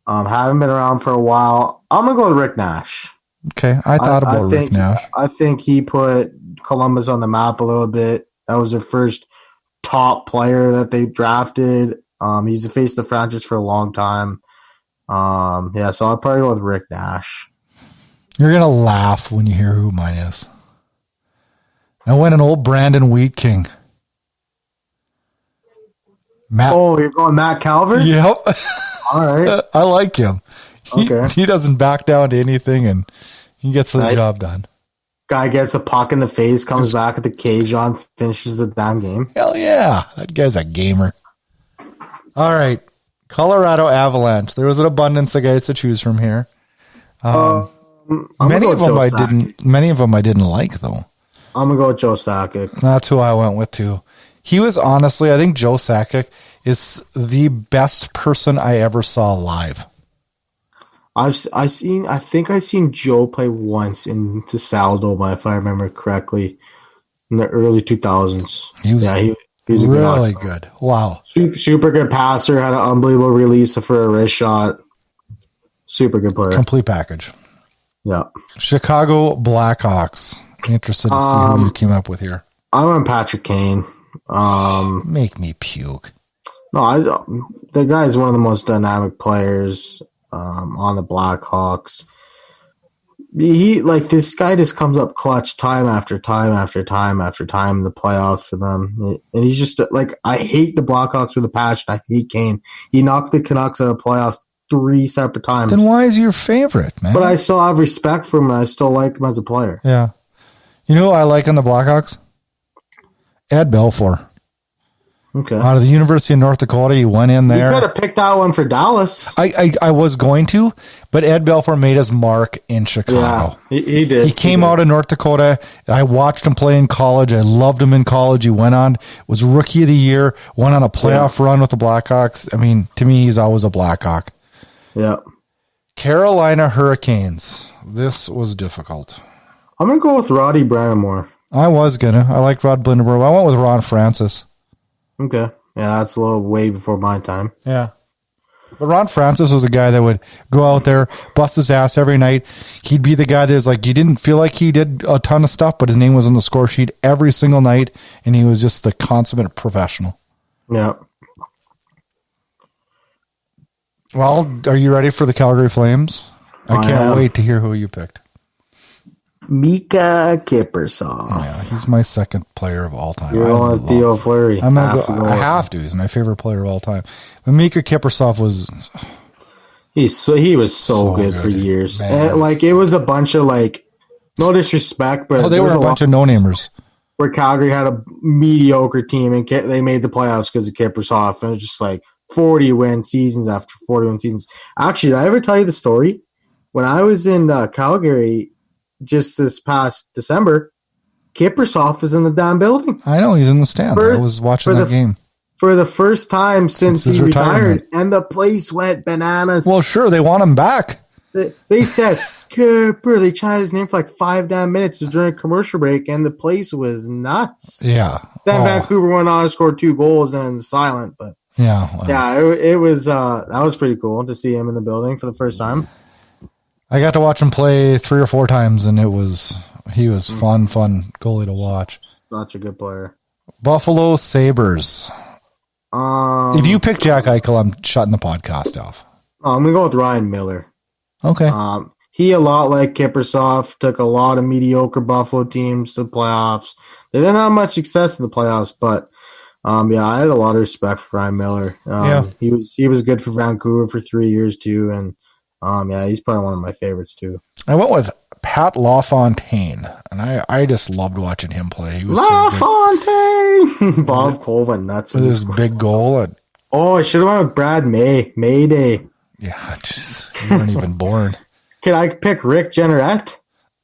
haven't been around for a while. I'm going to go with Rick Nash. Okay. I thought about Rick Nash. I think he put Columbus on the map a little bit. That was their first top player that they drafted. He's the face of the franchise for a long time. Yeah, so I'll probably go with Rick Nash. You're going to laugh when you hear who mine is. I went an old Brandon Wheat King. Matt. Oh, you're going Matt Calvert? Yep. All right. I like him. Okay. He doesn't back down to anything, and he gets the job done. Guy gets a puck in the face, comes back with the cage on, finishes the damn game. Hell yeah. That guy's a gamer. All right. Colorado Avalanche. There was an abundance of guys to choose from here. Many of them I didn't like, though. I'm going to go with Joe Sakic. That's who I went with, too. He was honestly, I think Joe Sakic is the best person I ever saw live. I think I seen Joe play once in the Saladoma, if I remember correctly, in the early 2000s. He was really good. Wow. Super good passer, had an unbelievable release for a wrist shot. Super good player. Complete package. Yeah. Chicago Blackhawks. Interested to see who you came up with here. I went Patrick Kane. Make me puke. No, the guy is one of the most dynamic players on the Blackhawks. This guy just comes up clutch time after time after time after time in the playoffs for them. And he's just I hate the Blackhawks with a passion. I hate Kane. He knocked the Canucks out of playoffs 3 separate times. Then why is he your favorite, man? But I still have respect for him, and I still like him as a player. Yeah. You know who I like on the Blackhawks? Ed Belfour. Okay. Out of the University of North Dakota, he went in there. You could have picked that one for Dallas. I was going to, but Ed Belfour made his mark in Chicago. Yeah, he did. He came out of North Dakota. I watched him play in college. I loved him in college. He went on, was Rookie of the Year, went on a playoff run with the Blackhawks. I mean, to me, he's always a Blackhawk. Yeah. Carolina Hurricanes. This was difficult. I'm going to go with Roddy Brandamore. I liked Rod Blindenberg. I went with Ron Francis. Okay. Yeah, that's a little way before my time. Yeah. But Ron Francis was the guy that would go out there, bust his ass every night. He'd be the guy that was you didn't feel like he did a ton of stuff, but his name was on the score sheet every single night, and he was just the consummate professional. Yeah. Well, are you ready for the Calgary Flames? I can't wait to hear who you picked. Mika Kiprusoff. Yeah, he's my second player of all time. You're going with Theo Fleury. I have to. He's my favorite player of all time. But Mika Kiprusoff was... He was so good for years. And, it was a bunch of, no disrespect, but... they were a bunch of no-namers. Where Calgary had a mediocre team, and they made the playoffs because of Kiprusoff. And it was just 40-win seasons after 40-win seasons. Actually, did I ever tell you the story? When I was in Calgary... just this past December, Kiprusoff is in the damn building. I know, he's in the stands. I was watching that game. For the first time since he retired, and the place went bananas. Well, sure, they want him back. They said, Kipper, they chanted his name for 5 damn minutes during a commercial break, and the place was nuts. Yeah. Then Vancouver went on to score 2 goals and silent, but yeah. Well. Yeah, it was, that was pretty cool to see him in the building for the first time. I got to watch him play 3 or 4 times, and he was fun goalie to watch. Such a good player. Buffalo Sabres. If you pick Jack Eichel, I'm shutting the podcast off. I'm going to go with Ryan Miller. Okay. he, a lot like Kiprusoff, took a lot of mediocre Buffalo teams to the playoffs. They didn't have much success in the playoffs, but I had a lot of respect for Ryan Miller. He was good for Vancouver for 3 years too, and he's probably one of my favorites too. I went with Pat LaFontaine, and I just loved watching him play. He was LaFontaine, Bob Cole went nuts with his big goal. I should have went with Brad Mayday. Yeah, you weren't even born. Can I pick Rick Jeanneret?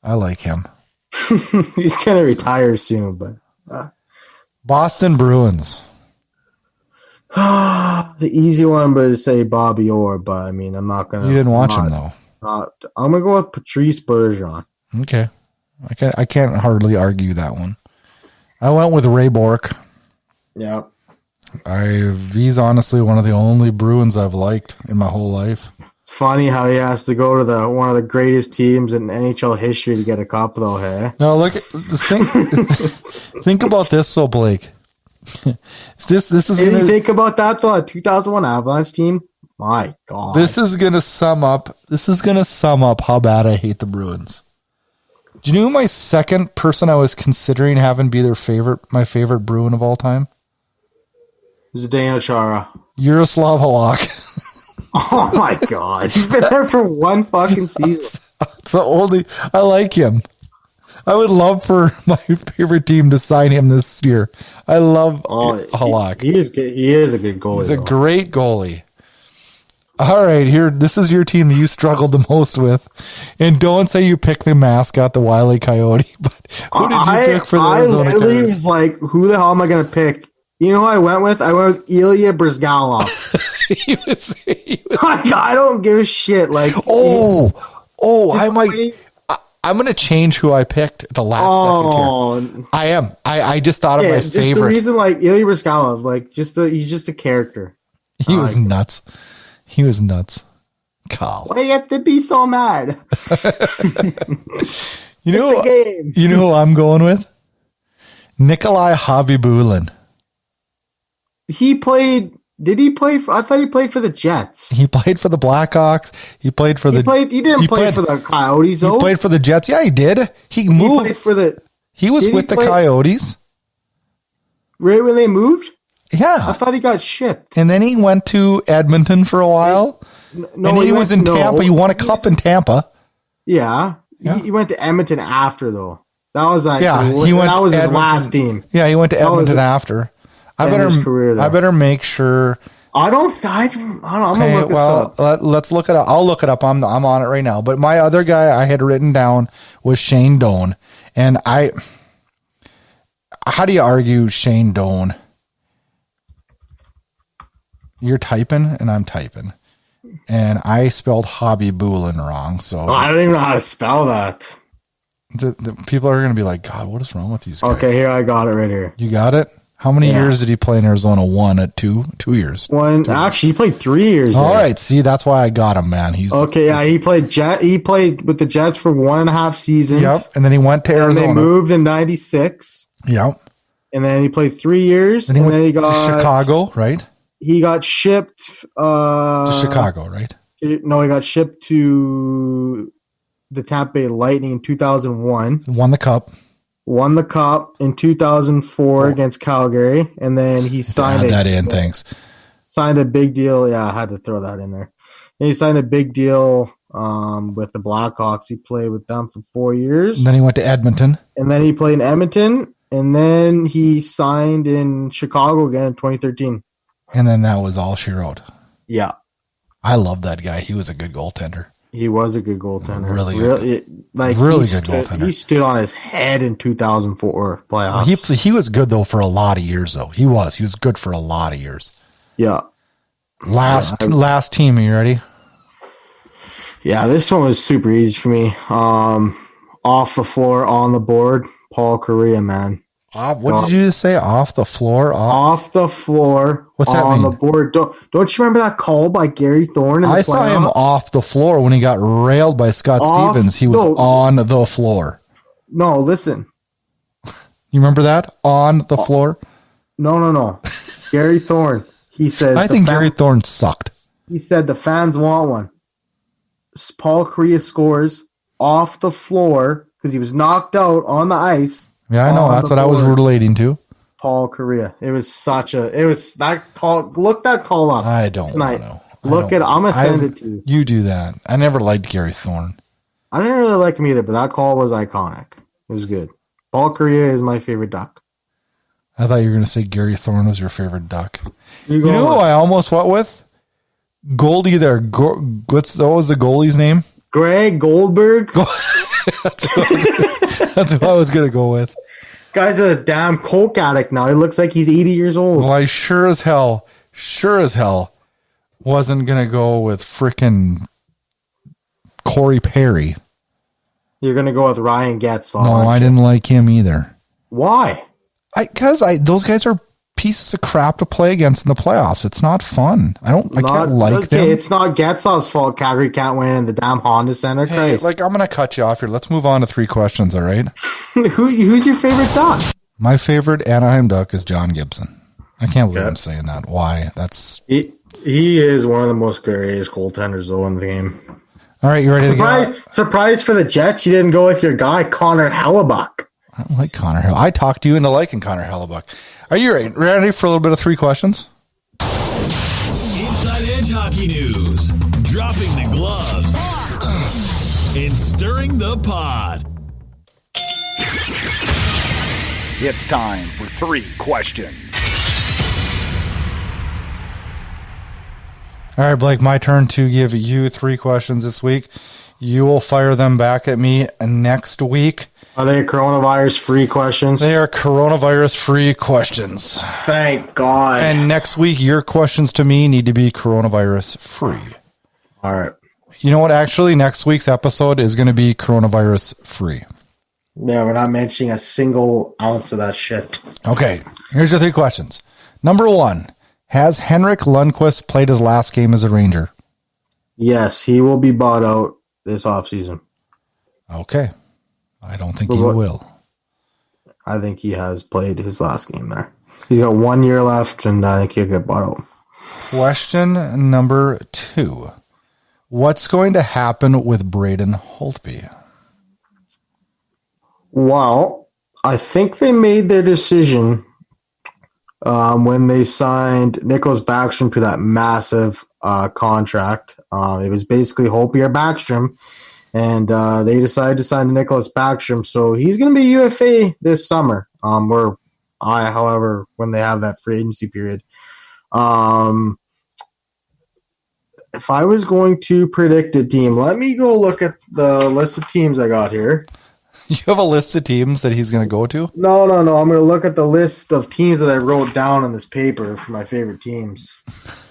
I like him. He's gonna retire soon, but Boston Bruins. The easy one would say Bobby Orr, but I mean, I'm not gonna. You didn't watch him though. I'm gonna go with Patrice Bergeron. Okay, I can't hardly argue that one. I went with Ray Bourque. Yeah, he's honestly one of the only Bruins I've liked in my whole life. It's funny how he has to go to one of the greatest teams in NHL history to get a cup, though. Hey, no, look at this thing. Think about this, so Blake. This is. Did you think about that though? A 2001 Avalanche team. My God, this is gonna sum up. This is gonna sum up how bad I hate the Bruins. Do you know who my second person I was considering having be my favorite Bruin of all time? Zdeno Chara. Yaroslav Halak. Oh my God, he's been there for one fucking season. It's the only. I like him. I would love for my favorite team to sign him this year. I love Halak. He is a good goalie. He's a great goalie. All right, here. This is your team that you struggled the most with, and don't say you picked the mascot, the Wile E. Coyote. But who did you pick for the Arizona I literally Coyotes? was like, who the hell am I going to pick? You know who I went with? I went with Ilya Brizgalov. he was Like, I don't give a shit. Like, I'm going to change who I picked at the last second here. I am. I just thought of my just favorite. the reason, like, Ilya Brizgalov, like, he's just a character. He was nuts. He was nuts. Carl. Why you have to be so mad? You know who I'm going with? Nikolai Khabibulin. Did he play for, I thought he played for the Jets. He played for the Blackhawks. He played for He didn't play for the Coyotes, though. He played for the Jets. Yeah, he did. He moved. He was with the Coyotes. Right when they moved? Yeah. I thought he got shipped. And then he went to Edmonton for a while. He was in Tampa. He won a cup in Tampa. Yeah. He went to Edmonton after, though. That was like, that was his last team. Yeah, he went to Edmonton after. I better make sure. I'm gonna look this up. Let's look it up. I'll look it up. I'm on it right now. But my other guy I had written down was Shane Doan, and how do you argue Shane Doan? You're typing and I'm typing, and I spelled Khabibulin wrong. So I don't even know how to spell that. The people are going to be like, God, what is wrong with these guys? Okay, here I got it right here. You got it. How many years did he play in Arizona? 1 at 2 years. Actually, he played 3 years. All right, see, that's why I got him, man. He played with the Jets for 1.5 seasons. Yep, and then he went to Arizona. And they moved in '96. Yep. And then he played 3 years. And then he got to Chicago, right? He got shipped to Chicago, right? No, he got shipped to the Tampa Bay Lightning in 2001. Won the cup in 2004 against Calgary, and then he signed signed a big deal. Yeah, I had to throw that in there. And he signed a big deal with the Blackhawks. He played with them for 4 years. And then he went to Edmonton. And then he played in Edmonton, and then he signed in Chicago again in 2013. And then that was all she wrote. Yeah. I love that guy. He was a good goaltender. He was a good goaltender. Really good goaltender. He stood on his head in 2004 playoffs. He was good, though, for a lot of years, though. He was good for a lot of years. Yeah. Last team. Are you ready? Yeah, this one was super easy for me. Off the floor, on the board, Paul Kariya, man. What did you just say? Off the floor? Off the floor. What's that mean? On the board. Don't you remember that call by Gary Thorne? I saw him off the floor when he got railed by Scott Stevens. He was on the floor. No, listen. You remember that? On the floor? No. Gary Thorne. He says. I think Gary Thorne sucked. He said the fans want one. Paul Kariya scores off the floor because he was knocked out on the ice. Yeah, I know. That's what I was relating to. Paul Kariya. It was that call. Look that call up. I don't know. I'm gonna send it to you. You do that. I never liked Gary Thorne. I didn't really like him either, but that call was iconic. It was good. Paul Kariya is my favorite Duck. I thought you were going to say Gary Thorne was your favorite Duck. You know who I almost went with? Goldie there. What was the goalie's name? Greg Goldberg. That's who I was going to go with. Guy's a damn coke addict now. He looks like he's 80 years old. Well, I sure as hell wasn't going to go with frickin' Corey Perry. You're going to go with Ryan Getz. No, I didn't like him either. Why? Because those guys are pieces of crap to play against in the playoffs. It's not fun. I can't like them. It's not Getzlaf's fault Calgary can't win in the damn Honda Center. Hey, I'm going to cut you off here. Let's move on to 3 questions, all right? Who's your favorite Duck? My favorite Anaheim Duck is John Gibson. I can't believe I'm saying that. Why? He is one of the most greatest goaltenders, though, in the game. All right, you ready to go? Surprise for the Jets, you didn't go with your guy, Connor Hellebuck. I don't like Connor Hellebuck. I talked you into liking Connor Hellebuck. Are you ready for a little bit of 3 questions? Inside Edge Hockey News. Dropping the gloves. And stirring the pot. It's time for 3 questions. All right, Blake, my turn to give you 3 questions this week. You will fire them back at me next week. Are they coronavirus-free questions? They are coronavirus-free questions. Thank God. And next week, your questions to me need to be coronavirus-free. All right. You know what? Actually, next week's episode is going to be coronavirus-free. Yeah, we're not mentioning a single ounce of that shit. Okay, here's your 3 questions. Number 1, has Henrik Lundqvist played his last game as a Ranger? Yes, he will be bought out this offseason. Okay. I don't think he will. I think he has played his last game there. He's got 1 year left, and I think he'll get bought out. Question number 2. What's going to happen with Braden Holtby? Well, I think they made their decision when they signed Nicholas Backstrom to that massive contract. It was basically Holtby or Backstrom. And they decided to sign Nicholas Backstrom, so he's going to be UFA this summer. However, when they have that free agency period. If I was going to predict a team, let me go look at the list of teams I got here. You have a list of teams that he's going to go to? No. I'm going to look at the list of teams that I wrote down on this paper for my favorite teams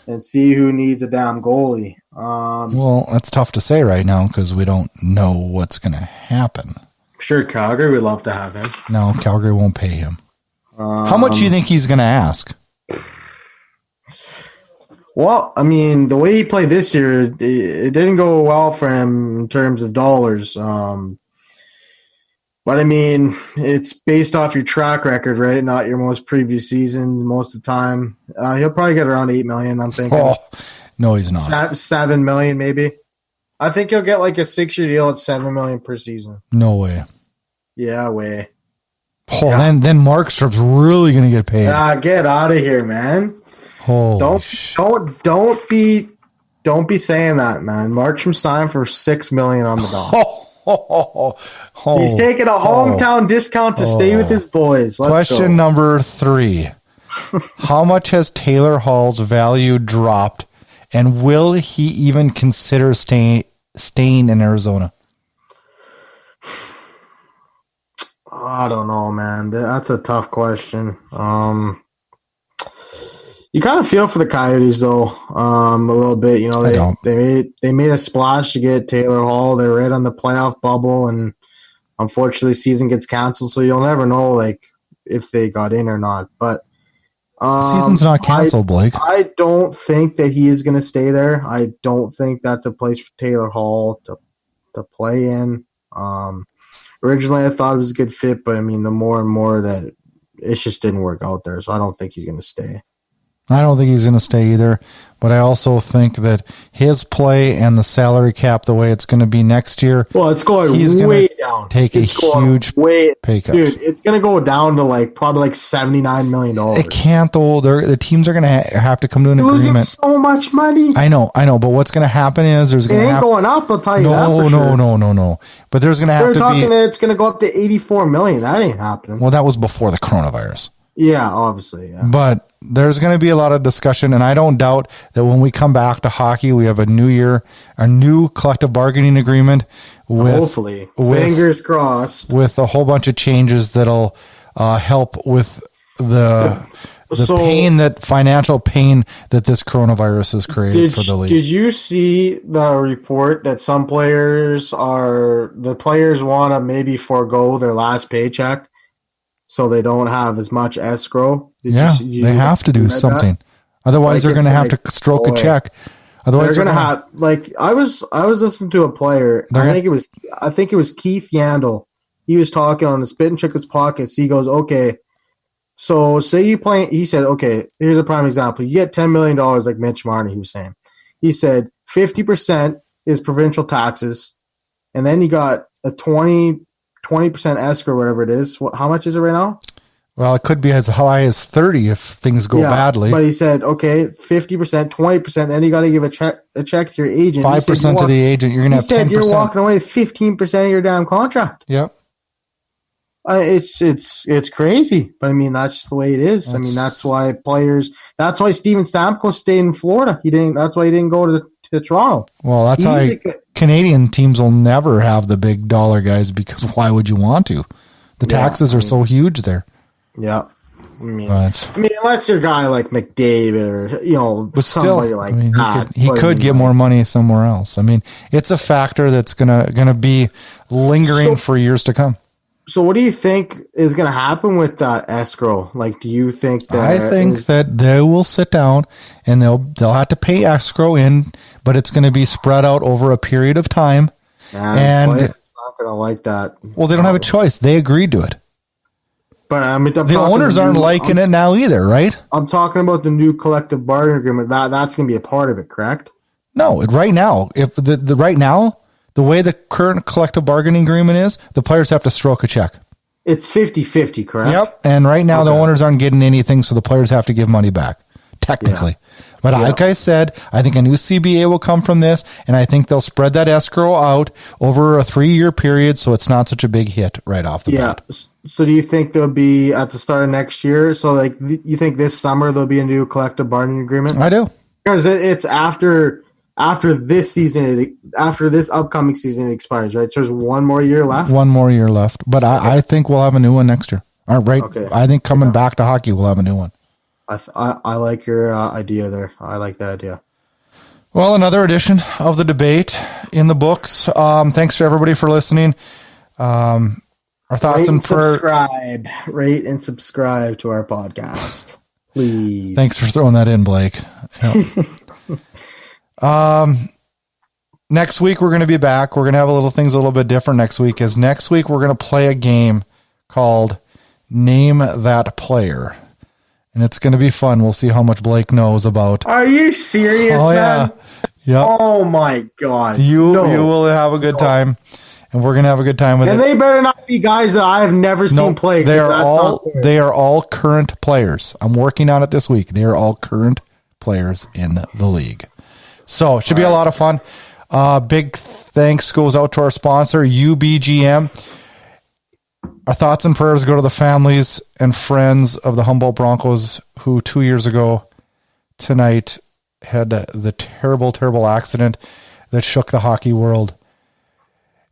and see who needs a damn goalie. Well, that's tough to say right now because we don't know what's going to happen. Sure, Calgary would love to have him. No, Calgary won't pay him. How much do you think he's going to ask? Well, I mean, the way he played this year, it didn't go well for him in terms of dollars. But, I mean, it's based off your track record, right? Not your most previous season most of the time. He'll probably get around $8 million, I'm thinking. Oh, no, he's not. $7 million, maybe. I think he'll get like a 6-year deal at $7 million per season. No way. Yeah, way. Oh, yeah. Then Markstrom's really going to get paid. Get out of here, man. Don't be saying that, man. Markstrom signed for $6 million on the dot. He's taking a hometown discount to stay with his boys. Question number 3. How much has Taylor Hall's value dropped, and will he even consider staying in Arizona? I don't know, man. That's a tough question. You kind of feel for the Coyotes, though, a little bit. You know, they made a splash to get Taylor Hall. They're right on the playoff bubble, and unfortunately, season gets canceled, so you'll never know, like, if they got in or not. But season's not canceled, Blake. I don't think that he is going to stay there. I don't think that's a place for Taylor Hall to play in. Originally, I thought it was a good fit, but I mean, the more and more that it just didn't work out there, so I don't think he's going to stay. I don't think he's going to stay either. But I also think that his play and the salary cap, the way it's going to be next year, well, it's going way down. Take a huge pay cut. Dude, it's going to go down to probably $79 million. It can't though. The teams are going to have to come to an agreement. Losing so much money. I know. But what's going to happen is there's going to ain't going up. I'll tell you that. No. But there's going to have to be. They're talking that it's going to go up to $84 million. That ain't happening. Well, that was before the coronavirus. Yeah, obviously. Yeah. But there's going to be a lot of discussion, and I don't doubt that when we come back to hockey, we have a new year, a new collective bargaining agreement with, hopefully, fingers crossed, with a whole bunch of changes that'll help with the financial pain that this coronavirus has created for the league. Did you see the report that some players want to maybe forego their last paycheck so they don't have as much escrow? They have to do something. Otherwise, they're going to have to stroke a check. Otherwise, they're going to have I was listening to a player. I think it was Keith Yandel. He was talking on the Spit and Chicklets podcast. He goes, okay, so say you play. He said, okay, here's a prime example. You get $10 million, like Mitch Marner. He was saying. He said 50% is provincial taxes, and then you got a 20% escrow, whatever it is. How much is it right now? Well, it could be as high as 30 if things go badly. But he said, okay, 50%, 20%, then you got to give a check to your agent. 5% to the agent. You're going to have 10%. He said you're walking away with 15% of your damn contract. Yep. It's crazy, but I mean that's just the way it is. That's why Steven Stamkos stayed in Florida. That's why he didn't go to Toronto. Well, that's why Canadian teams will never have the big dollar guys, because why would you want to? The taxes are so huge there. Yeah. Unless you're a guy like McDavid or somebody like that. He could get more money somewhere else. It's a factor that's gonna be lingering for years to come. So what do you think is going to happen with that escrow? Do you think that... I think that they will sit down and they'll have to pay escrow in, but it's going to be spread out over a period of time. And players not going to like that. Well, they don't have a choice. They agreed to it. But the owners aren't liking it now either, right? I'm talking about the new collective bargaining agreement. That's going to be a part of it, correct? No, right now, the way the current collective bargaining agreement is, the players have to stroke a check. It's 50-50, correct? Yep. And right now, the owners aren't getting anything, so the players have to give money back, technically. Yeah. But like I said, I think a new CBA will come from this, and I think they'll spread that escrow out over a 3-year period, so it's not such a big hit right off the bat. So do you think there'll be at the start of next year? So you think this summer there'll be a new collective bargaining agreement? I do. Because it's after this season, after this upcoming season expires, right? So there's one more year left? One more year left. But I think we'll have a new one next year. All right. Okay. I think coming back to hockey, we'll have a new one. I like your idea there. I like that idea. Well, another edition of the debate in the books. Thanks to everybody for listening. Our thoughts and subscribe. Rate and subscribe to our podcast, please. Thanks for throwing that in, Blake. Yep. Next week we're going to be back. We're going to have things a little bit different next week. Next week we're going to play a game called Name That Player. And it's going to be fun. We'll see how much Blake knows about. Are you serious, man? Yeah. Yep. Oh my God. You will have a good time. And we're going to have a good time with it. And they better not be guys that I have never seen play. They are all current players. I'm working on it this week. They are all current players in the league. So it should be a lot of fun. Big thanks goes out to our sponsor, UBGM. Our thoughts and prayers go to the families and friends of the Humboldt Broncos who 2 years ago tonight had the terrible, terrible accident that shook the hockey world.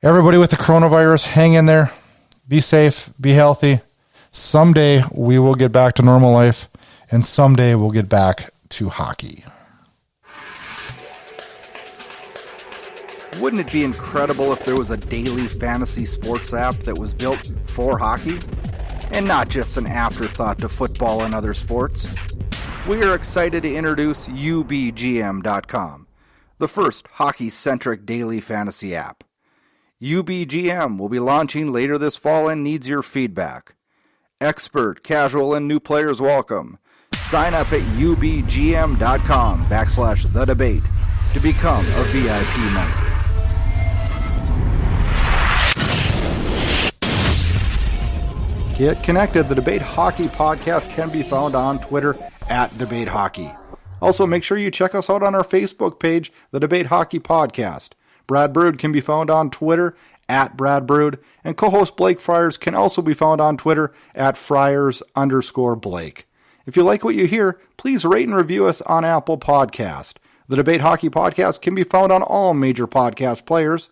Everybody with the coronavirus, hang in there. Be safe. Be healthy. Someday we will get back to normal life, and someday we'll get back to hockey. Wouldn't it be incredible if there was a daily fantasy sports app that was built for hockey? And not just an afterthought to football and other sports? We are excited to introduce UBGM.com, the first hockey-centric daily fantasy app. UBGM will be launching later this fall and needs your feedback. Expert, casual, and new players welcome. Sign up at ubgm.com/thedebate to become a VIP member. Get connected. The Debate Hockey Podcast can be found on Twitter at Debate Hockey. Also, make sure you check us out on our Facebook page, The Debate Hockey Podcast. Brad Brood can be found on Twitter at Brad Brood, and co-host Blake Friars can also be found on Twitter at Friars_Blake. If you like what you hear, please rate and review us on Apple Podcast. The Debate Hockey Podcast can be found on all major podcast players.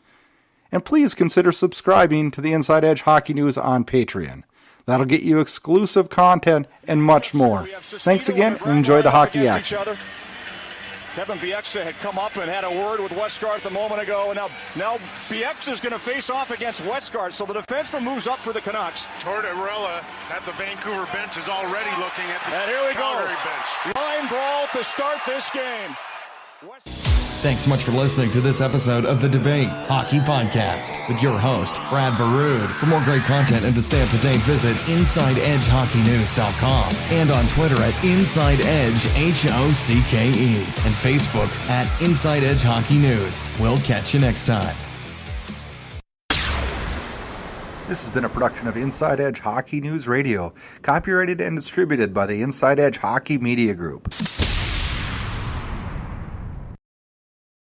And please consider subscribing to the Inside Edge Hockey News on Patreon. That'll get you exclusive content and much more. Thanks again, and enjoy the hockey action. Kevin Bieksa had come up and had a word with Westgarth a moment ago, and now Bieksa is going to face off against Westgarth, so the defenseman moves up for the Canucks. Tortorella at the Vancouver bench is already looking at the Calgary bench. Line brawl to start this game. Thanks so much for listening to this episode of the Debate Hockey Podcast with your host, Brad Baroud. For more great content and to stay up to date, visit InsideEdgeHockeyNews.com and on Twitter at InsideEdgeHOCKE and Facebook at Inside Edge Hockey News. We'll catch you next time. This has been a production of Inside Edge Hockey News Radio, copyrighted and distributed by the Inside Edge Hockey Media Group.